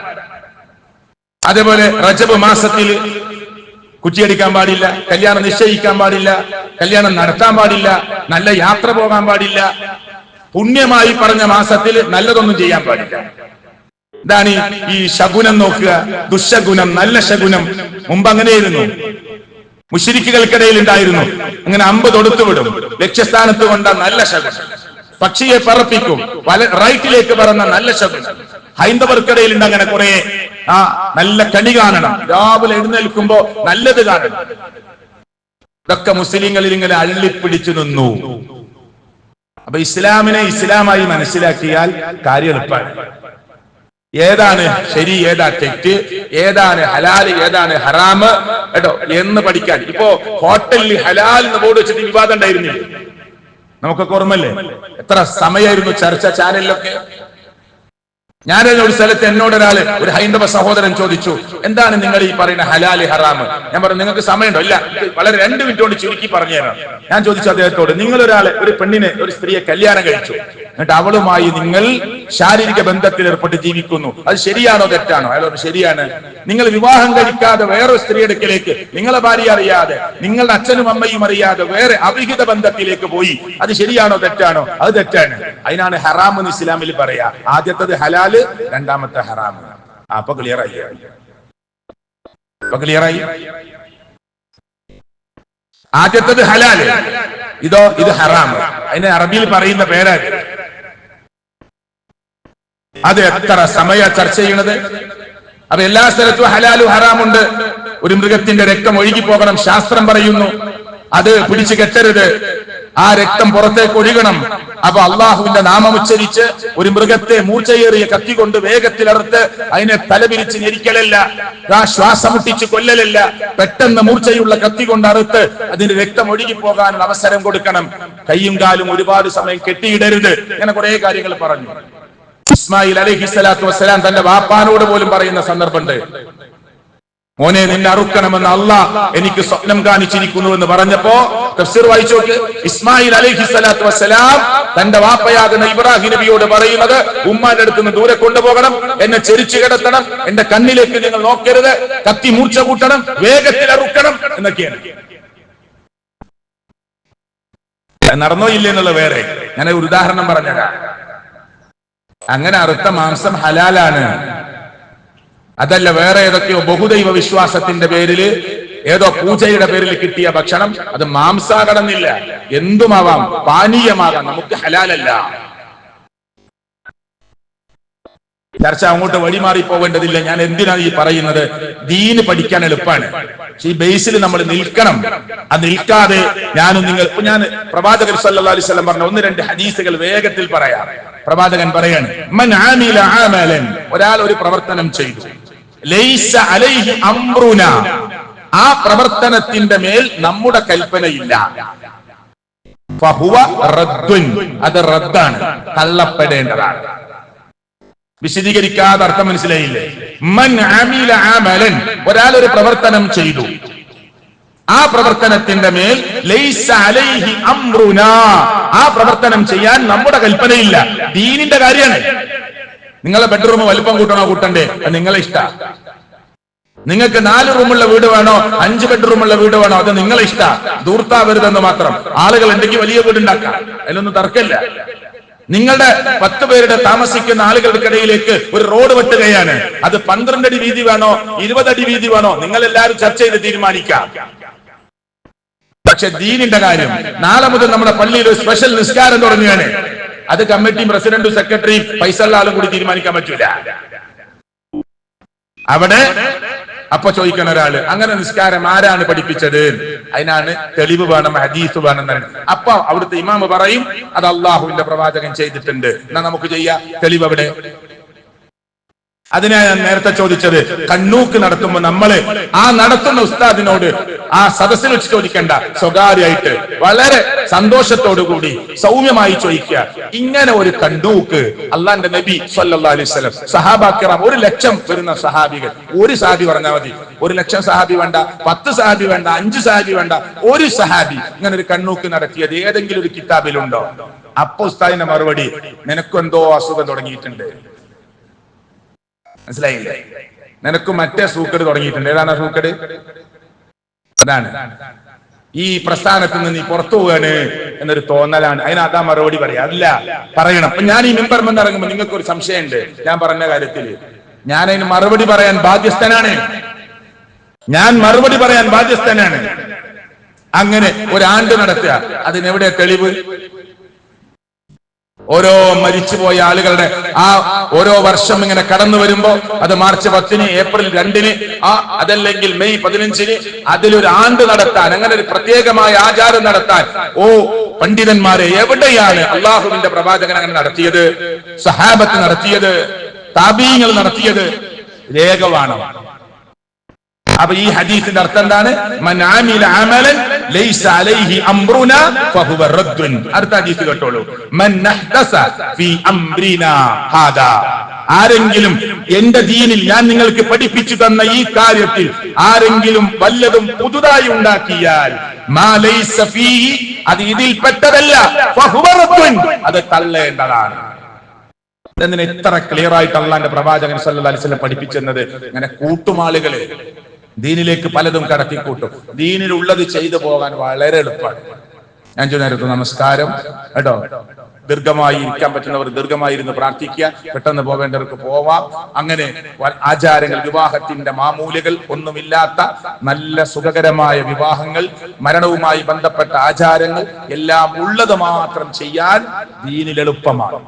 അതേപോലെ റജബ് മാസത്തിൽ കുറ്റിയടിക്കാൻ പാടില്ല, കല്യാണം നിശ്ചയിക്കാൻ പാടില്ല, കല്യാണം നടത്താൻ പാടില്ല, നല്ല യാത്ര പോകാൻ പാടില്ല, പുണ്യമായി പറഞ്ഞ മാസത്തിൽ നല്ലതൊന്നും ചെയ്യാൻ പാടില്ല. ഇതാണ് ഈ ശകുനം നോക്കുക, ദുശകുനം, നല്ല ശകുനം. മുമ്പ് അങ്ങനെയായിരുന്നു, മുശ്രിക്കുകൾക്കിടയിൽ ഉണ്ടായിരുന്നു. അങ്ങനെ 50 തൊടുത്തുവിടും, ലക്ഷ്യസ്ഥാനത്ത് കൊണ്ട നല്ല ശകുനം. പക്ഷിയെ പറപ്പിക്കും, റൈറ്റിലേക്ക് പറന്ന നല്ല ശകുനം. ഹൈന്ദവർക്കിടയിൽ ഉണ്ട് അങ്ങനെ കുറെ. നല്ല കണി കാണണം, രാവിലെ എഴുന്നേൽക്കുമ്പോ നല്ലത് കാണണം. ഇതൊക്കെ മുസ്ലിങ്ങളിൽ ഇങ്ങനെ അള്ളിപ്പിടിച്ചു നിന്നു. അപ്പൊ ഇസ്ലാമിനെ ഇസ്ലാമായി മനസ്സിലാക്കിയാൽ കാര്യം എളുപ്പമാണ്. ഏതാണ് ശരി, ഏതാ തെറ്റ്, ഏതാണ് ഹലാല്, ഏതാണ് ഹറാമ് കേട്ടോ എന്ന് പഠിക്കാൻ. ഇപ്പോ ഹോട്ടലിൽ ഹലാൽ എന്ന് ബോർഡ് വെച്ചിട്ട് വിവാദം ഉണ്ടായിരുന്നില്ല, നമുക്കൊക്കെ ഓർമ്മല്ലേ? എത്ര സമയമായിരുന്നു ചർച്ച ചാനലിലൊക്കെ. ഞാനൊരു സ്ഥലത്ത് എന്നോടൊരാള്, ഒരു ഹൈന്ദവ സഹോദരൻ ചോദിച്ചു, എന്താണ് നിങ്ങൾ ഈ പറയുന്ന ഹലാല് ഹറാമ്? ഞാൻ പറഞ്ഞു, നിങ്ങൾക്ക് സമയമുണ്ടോ? ഇല്ല, വളരെ 2 മിനിറ്റ് കൊണ്ട് ചുരുക്കി പറഞ്ഞു തരാം. ഞാൻ ചോദിച്ചു അദ്ദേഹത്തോട്, നിങ്ങളൊരാളെ, ഒരു പെണ്ണിനെ, ഒരു സ്ത്രീയെ കല്യാണം കഴിച്ചു, എന്നിട്ട് അവളുമായി നിങ്ങൾ ശാരീരിക ബന്ധത്തിൽ ഏർപ്പെട്ട് ജീവിക്കുന്നു, അത് ശരിയാണോ തെറ്റാണോ? അയാളോട് ശരിയാണ്. നിങ്ങൾ വിവാഹം കഴിക്കാതെ വേറൊരു സ്ത്രീ അടുക്കലേക്ക്, നിങ്ങളെ ഭാര്യ അറിയാതെ, നിങ്ങളുടെ അച്ഛനും അമ്മയും അറിയാതെ വേറെ അവിഹിത ബന്ധത്തിലേക്ക് പോയി, അത് ശരിയാണോ തെറ്റാണോ? അത് തെറ്റാണ്. അതിനാണ് ഹറാം എന്ന് ഇസ്ലാമിൽ പറയാ. ആദ്യത്തത് ഹലാല്, രണ്ടാമത്തെ ഹറാം. അപ്പൊ ക്ലിയർ ആയി. ഇപ്പൊ ക്ലിയറായി. ആദ്യത്തത് ഹലാല്, ഇത് ഹറാം. അതിന് അറബിയിൽ പറയുന്ന പേരാണ്. അത് എത്ര സമയ ചർച്ച ചെയ്യണത്. അപ്പൊ എല്ലാ സ്ഥലത്തും ഹലാലും ഹറാമുണ്ട്. ഒരു മൃഗത്തിന്റെ രക്തം ഒഴുകി പോകണം, ശാസ്ത്രം പറയുന്നു. അത് പിടിച്ചു കെട്ടരുത്, ആ രക്തം പുറത്തേക്ക് ഒഴുകണം. അപ്പൊ അള്ളാഹുവിന്റെ നാമം ഉച്ചരിച്ച് ഒരു മൃഗത്തെ മൂർച്ചയേറിയ കത്തി കൊണ്ട് വേഗത്തിലറുത്ത് അതിനെ തലപിരിച്ച് ഞെരിക്കലല്ല, ആ ശ്വാസം മുട്ടിച്ച് കൊല്ലലല്ല, പെട്ടെന്ന് മൂർച്ചയുള്ള കത്തി കൊണ്ട് അറുത്ത് അതിന് രക്തം ഒഴുകി പോകാൻ അവസരം കൊടുക്കണം. കയ്യും കാലും ഒരുപാട് സമയം കെട്ടിയിടരുത്. ഇങ്ങനെ കുറെ കാര്യങ്ങൾ പറഞ്ഞു. ഇസ്മായിൽ അലൈഹിസ്സലാത്തു വസ്സലാം തന്റെ വാപ്പാനോട് പോലും പറയുന്ന സന്ദർഭമുണ്ട്. മോനെ, നിന്നെ അറുക്കണമെന്ന് അള്ളാഹ് എനിക്ക് സ്വപ്നം കാണിച്ചിരിക്കുന്നു എന്ന് പറഞ്ഞപ്പോ തഫ്സീർ വായിച്ചു നോക്ക്. ഇസ്മായിൽ അലൈഹിസ്സലാത്തു വസ്സലാം തന്റെ വാപ്പയാകുന്ന ഇബ്രാഹിം നബിയോട് പറയുന്നത്, ഉമ്മാന്റെ അടുത്ത് നിന്ന് ദൂരെ കൊണ്ടുപോകണം, എന്നെ ചെരിച്ചു കിടത്തണം, എന്റെ കണ്ണിലേക്ക് നിങ്ങൾ നോക്കരുത്, കത്തി മൂർച്ച കൂട്ടണം, വേഗത്തിൽ അറുക്കണം എന്നൊക്കെയാണ്. നടന്നോ ഇല്ലേ എന്നുള്ള വേറെ. ഞാൻ ഒരു ഉദാഹരണം പറഞ്ഞുതരാം. അങ്ങനെ അറുത്ത മാംസം ഹലാലാണ്. അതല്ല വേറെ ഏതൊക്കെയോ ബഹുദൈവ വിശ്വാസത്തിന്റെ പേരില്, ഏതോ പൂജയുടെ പേരിൽ കിട്ടിയ ഭക്ഷണം, അത് മാംസാകണമെന്നില്ല, എന്തുമാവാം, പാനീയമാകാം, നമുക്ക് ഹലാലല്ല. ചർച്ച അങ്ങോട്ട് വഴിമാറി പോകേണ്ടതില്ല. ഞാൻ എന്തിനാണ് ഈ പറയുന്നത്? ദീന് പഠിക്കാൻ എളുപ്പമാണ്, പക്ഷെ ഈ ബേസിൽ നമ്മൾ നിൽക്കണം. അത് നിൽക്കാതെ ഞാൻ പ്രവാചകൻ സല്ലല്ലാഹു അലൈഹി വസല്ലം പറഞ്ഞ 1-2 ഹദീസുകൾ വേഗത്തിൽ പറയാം. പ്രവാചകൻ പറയാണ്, മൻ ആമില അമലൻ, ഒരാൾ ഒരു പ്രവർത്തനം ചെയ്തു, ലൈസ അലൈഹി അംറുനാ, ആ പ്രവർത്തനത്തിന്റെ മേൽ നമ്മുടെ കൽപ്പനയില്ല, ഫഹുവ റദ്ദുൻ, അത് റദ്ദാണ്, തള്ളപ്പെടേണ്ടതാണ്. വിശദീകരിക്കാതെ അർത്ഥം മനസ്സിലായില്ലേ? മൻ അമില അമലൻ, ഒരാൾ ഒരു പ്രവർത്തനം ചെയ്തു, ആ പ്രവർത്തനത്തിന്റെ മേൽ ലൈസ അലൈഹി അംറുനാ, ആ പ്രവർത്തനം ചെയ്യാൻ നമ്മുടെ കൽപ്പനയില്ല. ദീനിന്റെ കാര്യമാണ്. നിങ്ങളെ ബെഡ്റൂം വലിപ്പം കൂട്ടണോ കൂട്ടണ്ടേ, അത് നിങ്ങളെ ഇഷ്ട. നിങ്ങൾക്ക് 4 റൂമുള്ള വീട് വേണോ, 5 ബെഡ്റൂമുള്ള വീട് വേണോ, അത് നിങ്ങളെ ഇഷ്ട. ദൂർത്താവരുതെന്ന് മാത്രം. ആളുകൾ ഉണ്ടെങ്കിൽ വലിയ വീട് ഉണ്ടാക്കാം, അതിലൊന്നും തർക്കമില്ല. നിങ്ങളുടെ 10 പേരുടെ താമസിക്കുന്ന ആളുകൾക്കിടയിലേക്ക് ഒരു റോഡ് വെട്ടുകയാണ്. അത് 12 അടി വീതി വേണോ, 20 അടി വീതി വേണോ, നിങ്ങൾ എല്ലാവരും ചർച്ച ചെയ്ത് തീരുമാനിക്കാം. പക്ഷെ ദീനിന്റെ കാര്യം, നാളെ മുതൽ നമ്മുടെ പള്ളിയിൽ ഒരു സ്പെഷ്യൽ നിസ്കാരം തുടങ്ങുകയാണ്. അത് കമ്മിറ്റിയും പ്രസിഡന്റും സെക്രട്ടറിയും പൈസ ഉള്ള ആളും കൂടി തീരുമാനിക്കാൻ പറ്റൂല. അവിടെ അപ്പൊ ചോദിക്കണ ഒരാള്, അങ്ങനെ നിസ്കാരം ആരാണ് പഠിപ്പിച്ചത്? അതിനാണ് തെളിവ് വേണം, ഹദീസ് വേണം. അപ്പൊ അവിടുത്തെ ഇമാമ് പറയും, അത് അള്ളാഹുവിന്റെ പ്രവാചകൻ ചെയ്തിട്ടുണ്ട്, എന്നാ നമുക്ക് ചെയ്യാം. തെളിവ് അവിടെ. അതിനാ ഞാൻ നേരത്തെ ചോദിച്ചത്. കണ്ണൂക്ക് നടത്തുമ്പോ നമ്മള് ആ നടത്തുന്ന ഉസ്താദിനോട് ആ സദസ്സിൽ വെച്ച് ചോദിക്കണ്ട, സ്വകാര്യമായിട്ട് വളരെ സന്തോഷത്തോടുകൂടി സൗമ്യമായി ചോദിക്കുക, ഇങ്ങനെ ഒരു കണ്ണൂക്ക് അള്ളാന്റെ നബി സല്ലല്ലാഹു അലൈഹി വസല്ലം, സഹാബാക്കിറാം 100,000 വരുന്ന സഹാബികൾ, ഒരു സഹാബി പറഞ്ഞാൽ മതി. 100,000 സഹാബി വേണ്ട, 10 സഹാബി വേണ്ട, 5 സഹാബി വേണ്ട, ഒരു സഹാബി ഇങ്ങനെ ഒരു കണ്ണൂക്ക് നടത്തിയത് ഏതെങ്കിലും ഒരു കിതാബിലുണ്ടോ? അപ്പൊ ഉസ്താദിന്റെ മറുപടി, നിനക്കെന്തോ അസുഖം തുടങ്ങിയിട്ടുണ്ട്. മനസ്സിലായില്ലേ? നിനക്ക് മറ്റേ സൂക്കട് തുടങ്ങിയിട്ടുണ്ട്. ഏതാണ് സൂക്കട്? അതാണ് ഈ പ്രസ്ഥാനത്തിൽ നിന്ന് നീ പുറത്തു പോവാണ് എന്നൊരു തോന്നലാണ്. അതിനകത്താ മറുപടി പറയാം. അല്ല, പറയണം. അപ്പൊ ഞാൻ ഈ മിമ്പർമെന്ന് ഇറങ്ങുമ്പോൾ നിങ്ങൾക്ക് ഒരു സംശയമുണ്ട് ഞാൻ പറഞ്ഞ കാര്യത്തിൽ. ഞാൻ അതിന് മറുപടി പറയാൻ ബാധ്യസ്ഥനാണ്. അങ്ങനെ ഒരാണ്ട് നടത്തുക, അതിനെവിടെ തെളിവ്? ഓരോ മരിച്ചുപോയ ആളുകളുടെ ആ ഓരോ വർഷം ഇങ്ങനെ കടന്നു വരുമ്പോ, അത് മാർച്ച് 10-ന്, ഏപ്രിൽ 2-ന്, അതല്ലെങ്കിൽ മെയ് 15-ന് അതിലൊരു ആണ്ട് നടത്താൻ, അങ്ങനെ ഒരു പ്രത്യേകമായ ആചാരം നടത്താൻ, പണ്ഡിതന്മാരെ എവിടെയാണ് അള്ളാഹുവിന്റെ പ്രവാചകൻ അങ്ങനെ നടത്തിയത്? സഹാബത്ത് നടത്തിയത്? താബീങ്ങൾ നടത്തിയത്? രേഖവാണ്. അപ്പൊ ഈ ഹദീസിന്റെ അർത്ഥം എന്താണ്? മൻ ആമില അമലൻ ലൈസ അലൈഹി അംറുനാ ഫഹുവ റദ്ദുൻ. അടുത്ത ഹദീസ് കേട്ടോളൂ. മൻ നഹ്ദസ ഫീ അംറിനാ ഹാദാ, ആരെങ്കിലും എന്റെ ദീനിൽ ഞാൻ നിങ്ങൾക്ക് പഠിപ്പിച്ചു തന്ന ഈ കാര്യത്തിൽ ആരെങ്കിലും വല്ലതും പുതുതായി ഉണ്ടാക്കിയാൽ, മാ ലൈസ ഫീഹി, അത് ഇതിൽ പെട്ടതല്ല, ഫഹുവ റദ്ദുൻ, അത് തള്ളേണ്ടതാണ്. എന്തിനാ ഇത്ര ക്ലിയർ ആയിട്ട് അള്ളാന്റെ പ്രവാചകൻ സല്ലല്ലാഹു അലൈഹി വസല്ലം പഠിപ്പിച്ചെന്നത്? ഇങ്ങനെ കൂട്ടുമാളുകള് ദീനിലേക്ക് പലതും കടത്തിക്കൂട്ടും. ദീനിലുള്ളത് ചെയ്തു പോകാൻ വളരെ എളുപ്പമാണ്. ഞാൻ നേരത്തെ നമസ്കാരം കേട്ടോ, ദീർഘമായി ഇരിക്കാൻ പറ്റുന്നവർ ദീർഘമായിരുന്നു പ്രാർത്ഥിക്കുക, പെട്ടെന്ന് പോവേണ്ടവർക്ക് പോവാം. അങ്ങനെ ആചാരങ്ങൾ, വിവാഹത്തിന്റെ മാമൂലുകൾ ഒന്നുമില്ലാത്ത നല്ല സുഖകരമായ വിവാഹങ്ങൾ, മരണവുമായി ബന്ധപ്പെട്ട ആചാരങ്ങൾ എല്ലാം ഉള്ളത് മാത്രം ചെയ്യാൻ ദീനിൽ എളുപ്പമാണ്.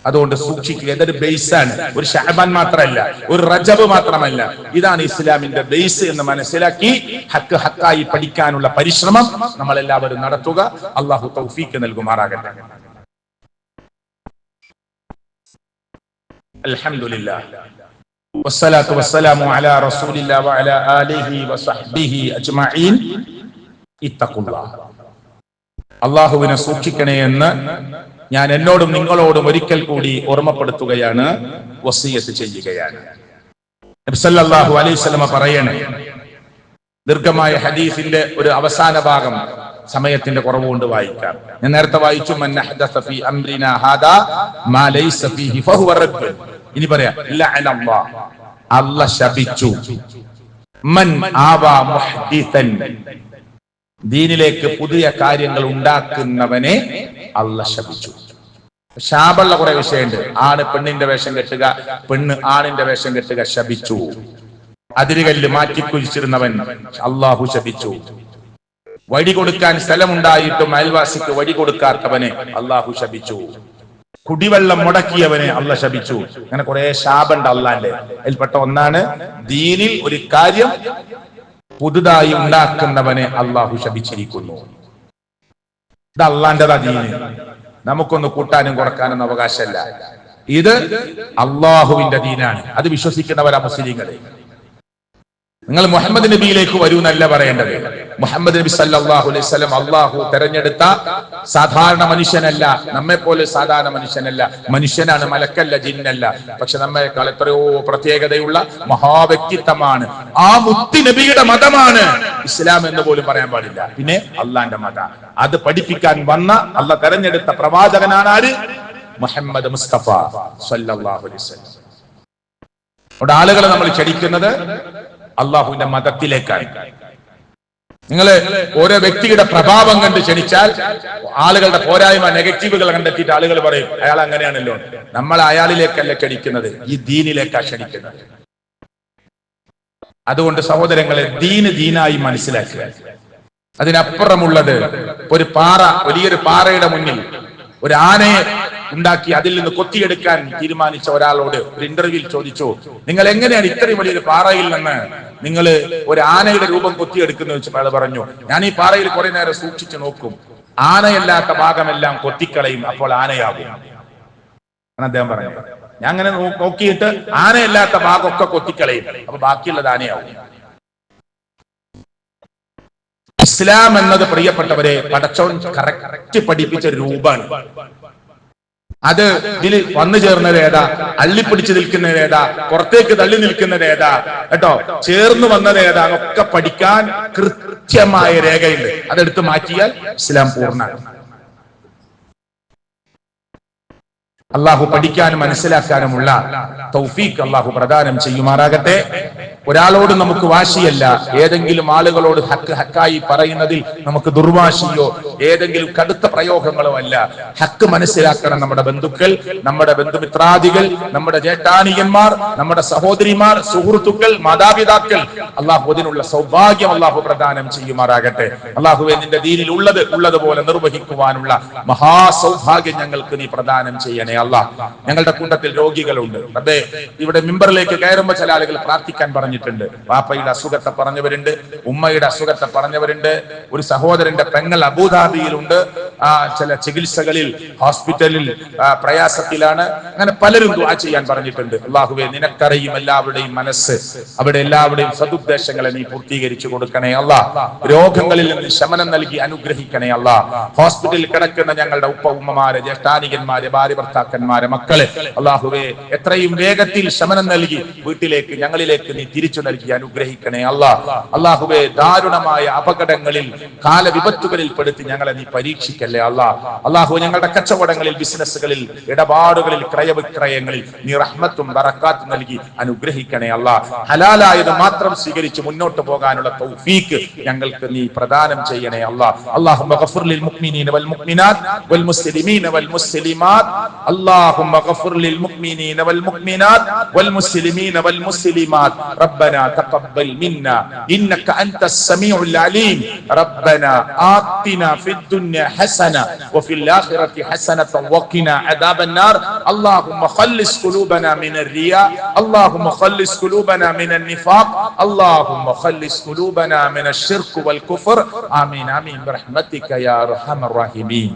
അതുകൊണ്ട് സൂക്ഷിക്കുക. ഇതൊരു ബേസാണ്. ഒരു ശഅബാൻ മാത്രമല്ല, ഒരു റജബ് മാത്രമല്ല, ഇതാണ് ഇസ്ലാമിന്റെ ബേസ് എന്ന് മനസ്സിലാക്കി ഹക്ക് ഹക്കായി പഠിക്കാനുള്ള പരിശ്രമം നമ്മൾ എല്ലാവരും നടത്തുക. അള്ളാഹു തൗഫീഖ് നൽകുമാറാകട്ടെ. അൽഹംദുലില്ലാഹ് വസ്സലാത്തു വസ്സലാമു അലാ റസൂലില്ലാഹി വഅലാ ആലിഹി വസഹ്ബിഹി അജ്മഈൻ. ഇത്തഖുല്ലാഹ്. അള്ളാഹുവിനെ സൂക്ഷിക്കണേ എന്ന് ഞാൻ എന്നോടും നിങ്ങളോടും ഒരിക്കൽ കൂടി ഓർമ്മപ്പെടുത്തുകയാണ്, വസിയത്ത് ചെയ്യുകയാണ്. നബി സല്ലല്ലാഹു അലൈഹി വസല്ലം പറയണേ, ദീർഘമായ ഹദീസിന്റെ ഒരു അവസാന ഭാഗം സമയത്തിന്റെ കുറവുകൊണ്ട് വായിക്കാം. ഞാൻ നേരത്തെ വായിച്ചു, മൻ അഹ്ദസ ഫീ അംരിനാ ഹാദാ മാ ലൈസ ഫീഹി ഫഹുവ റദ്ദ്. ഇനി പറയാം, ലഅനല്ലാഹ്, അല്ലാഹ് ശപിച്ചു, മൻ ആവാ മുഹ്ദിസൻ, ദീനിലേക്ക് പുതിയ കാര്യങ്ങൾ ഉണ്ടാക്കുന്നവനെ അല്ലാഹ് ശപിച്ചു. ശാപമുള്ള കുറെ വിഷയമുണ്ട്. ആണ് പെണ്ണിന്റെ വേഷം കെട്ടുക, പെണ്ണ് ആണിന്റെ വേഷം കെട്ടുക, ശപിച്ചു. അതിരുകല്ല് മാറ്റിക്കുഴിച്ചിരുന്നവൻ അള്ളാഹു ശപിച്ചു. വഴി കൊടുക്കാൻ സ്ഥലമുണ്ടായിട്ടും അയൽവാസിക്ക് വഴി കൊടുക്കാത്തവനെ അള്ളാഹു ശപിച്ചു. കുടിവെള്ളം മുടക്കിയവനെ അള്ളാഹ് ശപിച്ചു. അങ്ങനെ കുറെ ശാപമുണ്ട് അള്ളാന്റെ. അതിൽപ്പെട്ട ഒന്നാണ് ദീനിൽ ഒരു കാര്യം പുതുതായി ഉണ്ടാക്കുന്നവനെ അള്ളാഹു ശപിച്ചിരിക്കുന്നു. ഇത് അള്ളാന്റെതാ ദീന്. നമുക്കൊന്ന് കൂട്ടാനും കുറക്കാനും അവകാശമല്ല. ഇത് അള്ളാഹുവിന്റെ ദീനാണ്. അത് വിശ്വസിക്കുന്നവരാ മുസ്ലിങ്ങളെ. നിങ്ങൾ മുഹമ്മദ് നബിയിലേക്ക് വരൂ എന്നല്ല പറയേണ്ടത്. മുഹമ്മദ് നബി സല്ലല്ലാഹു അലൈഹി വസല്ലം അള്ളാഹു തെരഞ്ഞെടുത്ത സാധാരണ മനുഷ്യനല്ല, നമ്മെ പോലെ സാധാരണ മനുഷ്യനല്ല. മനുഷ്യനാണ്, മലക്കല്ല, ജിന്നല്ല. പക്ഷെ നമ്മേക്കാൾ എത്രയോ പ്രത്യേകതയുള്ള മഹാവ്യക്തിത്വമാണ്. ആ മുത്തി നബിയുടെ മതമാണ് ഇസ്ലാം എന്ന് പോലും പറയാൻ പാടില്ല. പിന്നെ അള്ളാന്റെ മതം. അത് പഠിപ്പിക്കാൻ വന്ന അള്ളാഹ് തെരഞ്ഞെടുത്ത പ്രവാചകനാണ് ആര്? മുഹമ്മദ് മുസ്തഫ സല്ലല്ലാഹു അലൈഹി വസല്ലം. അവിടെ ആളുകളെ നമ്മൾ ക്ഷണിക്കുന്നത് അള്ളാഹുവിന്റെ മതത്തിലേക്കാണ്. നിങ്ങള് ഓരോ വ്യക്തിയുടെ പ്രഭാവം കണ്ട് ക്ഷണിച്ചാൽ ആളുകളുടെ പോരായ്മ, നെഗറ്റീവുകൾ കണ്ടെത്തിയിട്ട് ആളുകൾ പറയും അയാൾ അങ്ങനെയാണല്ലോ. നമ്മൾ അയാളിലേക്കല്ല ക്ഷണിക്കുന്നത്, ഈ ദീനിലേക്കാണ് ക്ഷണിക്കുന്നത്. അതുകൊണ്ട് സഹോദരങ്ങളെ, ദീനായി മനസ്സിലാക്കുക. അതിനപ്പുറമുള്ളത് ഒരു പാറ, വലിയൊരു പാറയുടെ മുന്നിൽ ഒരു ആനയെ ഉണ്ടാക്കി അതിൽ നിന്ന് കൊത്തിയെടുക്കാൻ തീരുമാനിച്ച ഒരാളോട് ഒരു ഇന്റർവ്യൂവിൽ ചോദിച്ചു, നിങ്ങൾ എങ്ങനെയാണ് ഇത്രയും വലിയൊരു പാറയിൽ നിന്ന് നിങ്ങൾ ഒരു ആനയുടെ രൂപം കൊത്തിയെടുക്കുന്നത് വെച്ചപ്പോൾ അയാൾ പറഞ്ഞു, ഞാൻ ഈ പാറയിൽ കുറെ നേരം സൂക്ഷിച്ചു നോക്കും, ആനയല്ലാത്ത ഭാഗമെല്ലാം കൊത്തിക്കളയും, അപ്പോൾ ആനയാകും. അദ്ദേഹം പറഞ്ഞു, ഞാൻ അങ്ങനെ നോക്കിയിട്ട് ആനയല്ലാത്ത ഭാഗമൊക്കെ കൊത്തിക്കളയും, അപ്പൊ ബാക്കിയുള്ളത് ആനയാവും. ഇസ്ലാം എന്നത് പ്രിയപ്പെട്ടവരെ പടച്ചോൻ കറക്റ്റ് പഠിപ്പിച്ച രൂപമാണ്. അത് ഇതിൽ വന്നു ചേർന്നത് ഏതാ, അള്ളിപ്പിടിച്ചു നിൽക്കുന്നത് ഏതാ, പുറത്തേക്ക് തള്ളി നിൽക്കുന്നത് ഏതാ, കേട്ടോ, ചേർന്ന് വന്നത് ഏതാ, ഒക്കെ പഠിക്കാൻ കൃത്യമായ രേഖയുണ്ട്. അതെടുത്ത് മാറ്റിയാൽ ഇസ്ലാം പൂർണ്ണമാണ്. അള്ളാഹു പഠിക്കാനും മനസ്സിലാക്കാനുമുള്ള തൗഫീഖ് അള്ളാഹു പ്രദാനം ചെയ്യുമാറാകട്ടെ. ഒരാളോട് നമുക്ക് വാശിയല്ല, ഏതെങ്കിലും ആളുകളോട് ഹക്കായി പറയുന്നതിൽ നമുക്ക് ദുർവാശിയോ ഏതെങ്കിലും കടുത്ത പ്രയോഗങ്ങളോ അല്ല. ഹക്ക് മനസ്സിലാക്കണം. നമ്മുടെ ബന്ധുക്കൾ, നമ്മുടെ ബന്ധുമിത്രാദികൾ, നമ്മുടെ ജേഷ്ഠാനിയന്മാർ, നമ്മുടെ സഹോദരിമാർ, സുഹൃത്തുക്കൾ, മാതാപിതാക്കൾ, അള്ളാഹു അതിനുള്ള സൗഭാഗ്യം അള്ളാഹു പ്രദാനം ചെയ്യുമാറാകട്ടെ. അള്ളാഹുവേ, നിന്റെ ദീനിൽ ഉള്ളതുപോലെ നിർവഹിക്കുവാനുള്ള മഹാസൗഭാഗ്യം ഞങ്ങൾക്ക് നീ പ്രദാനം ചെയ്യണേ അള്ളാഹ്. ഞങ്ങളുടെ കൂട്ടത്തിൽ രോഗികളുണ്ട് റബ്ബേ. ഇവിടെ മിമ്പറിലേക്ക് കയറുമ്പോൾ ചില ആളുകൾ പ്രാർത്ഥിക്കാൻ പറഞ്ഞിട്ടുണ്ട്. വാപ്പയുടെ അസുഖത്തെ പറഞ്ഞവരുണ്ട്, ഉമ്മയുടെ അസുഖത്തെ പറഞ്ഞവരുണ്ട്, ഒരു സഹോദരന്റെ പെങ്ങൾ അബൂദാബിയിലുണ്ട്, ചില ചികിത്സകളിൽ ഹോസ്പിറ്റലിൽ പ്രയാസത്തിലാണ്. അങ്ങനെ പലരും ദുആ ചെയ്യാൻ പറഞ്ഞിട്ടുണ്ട്. അള്ളാഹുവേ, നിനക്കറിയും എല്ലാവരുടെയും മനസ്സ്, അവിടെ എല്ലാവരുടെയും സദുദ്ദേശങ്ങളെ നീ പൂർത്തീകരിച്ചു കൊടുക്കണേ അള്ളാഹ്. രോഗങ്ങളിൽ നിന്ന് ശമനം നൽകി അനുഗ്രഹിക്കണേ അള്ളാഹ്. ഹോസ്പിറ്റലിൽ കിടക്കുന്ന ഞങ്ങളുടെ ഉപ്പ ഉമ്മമാരെ, ജ്യേഷ്ഠാനികന്മാരെ, ഭാര്യ ഭർത്താക്കന്മാരെ, മക്കളെ, അള്ളാഹുവേ, എത്രയും വേഗത്തിൽ ശമനം നൽകി വീട്ടിലേക്ക്, ഞങ്ങളിലേക്ക് നീ തിരിച്ചു നൽകി അനുഗ്രഹിക്കണേ അല്ലാഹുവേ, ദാരുണമായ അപകടങ്ങളിൽ കാലവിപത്തുകളിൽ പെടുത്തി ഞങ്ങളെ നീ പരീക്ഷിക്കല്ലേ അല്ലാഹു. ഞങ്ങളുടെ കച്ചവടങ്ങളിൽ, ബിസിനസ്സുകളിൽ, ഇടപാടുകളിൽ, ക്രയവിക്രയങ്ങളിൽ നീ റഹ്മത്തും ബറക്കാത്തും നൽകി അനുഗ്രഹിക്കണേ ഹലാലായത് മാത്രം സ്വീകരിച്ച് മുന്നോട്ട് പോകാനുള്ള തൗഫീക്ക് ഞങ്ങൾക്ക് നീ പ്രദാനം ചെയ്യണേ അല്ലാഹുമ്മ ഗഫിർ ലിൽ മുഅ്മിനീന വൽ മുഅ്മിനാത്ത് വൽ മുസ്ലിമീന വൽ മുസ്ലിമാത്ത് അല്ലാഹുമ്മ ഗഫിർ ലിൽ മുഅ്മിനീന വൽ മുഅ്മിനാത്ത് വൽ മുസ്ലിമീന വൽ മുസ്ലിമാത്ത് റബ്ബനാ തഖബ്ബൽ മിന്നാ ഇന്നക അൻതസ് സമീഉൽ അലീം റബ്ബനാ ആതിനാ ഫിദ് ദുനിയ ഹസന വഫിൽ ആഖിറതി ഹസനത വഖിനാ അദാബൻ നാർ അല്ലാഹുമ്മ ഖല്ലിസ് ഖുലൂബനാ മിനർ റിയാ അല്ലാഹുമ്മ ഖല്ലിസ് ഖുലൂബനാ മിനൻ നിഫാഖ് അല്ലാഹുമ്മ ഖല്ലിസ് ഖുലൂബനാ മിനശ് ശിർക്ക് വൽ കുഫർ ആമീൻ ആമീൻ ബിറഹ്മതിക യാ അർഹമർ റഹീമീൻ.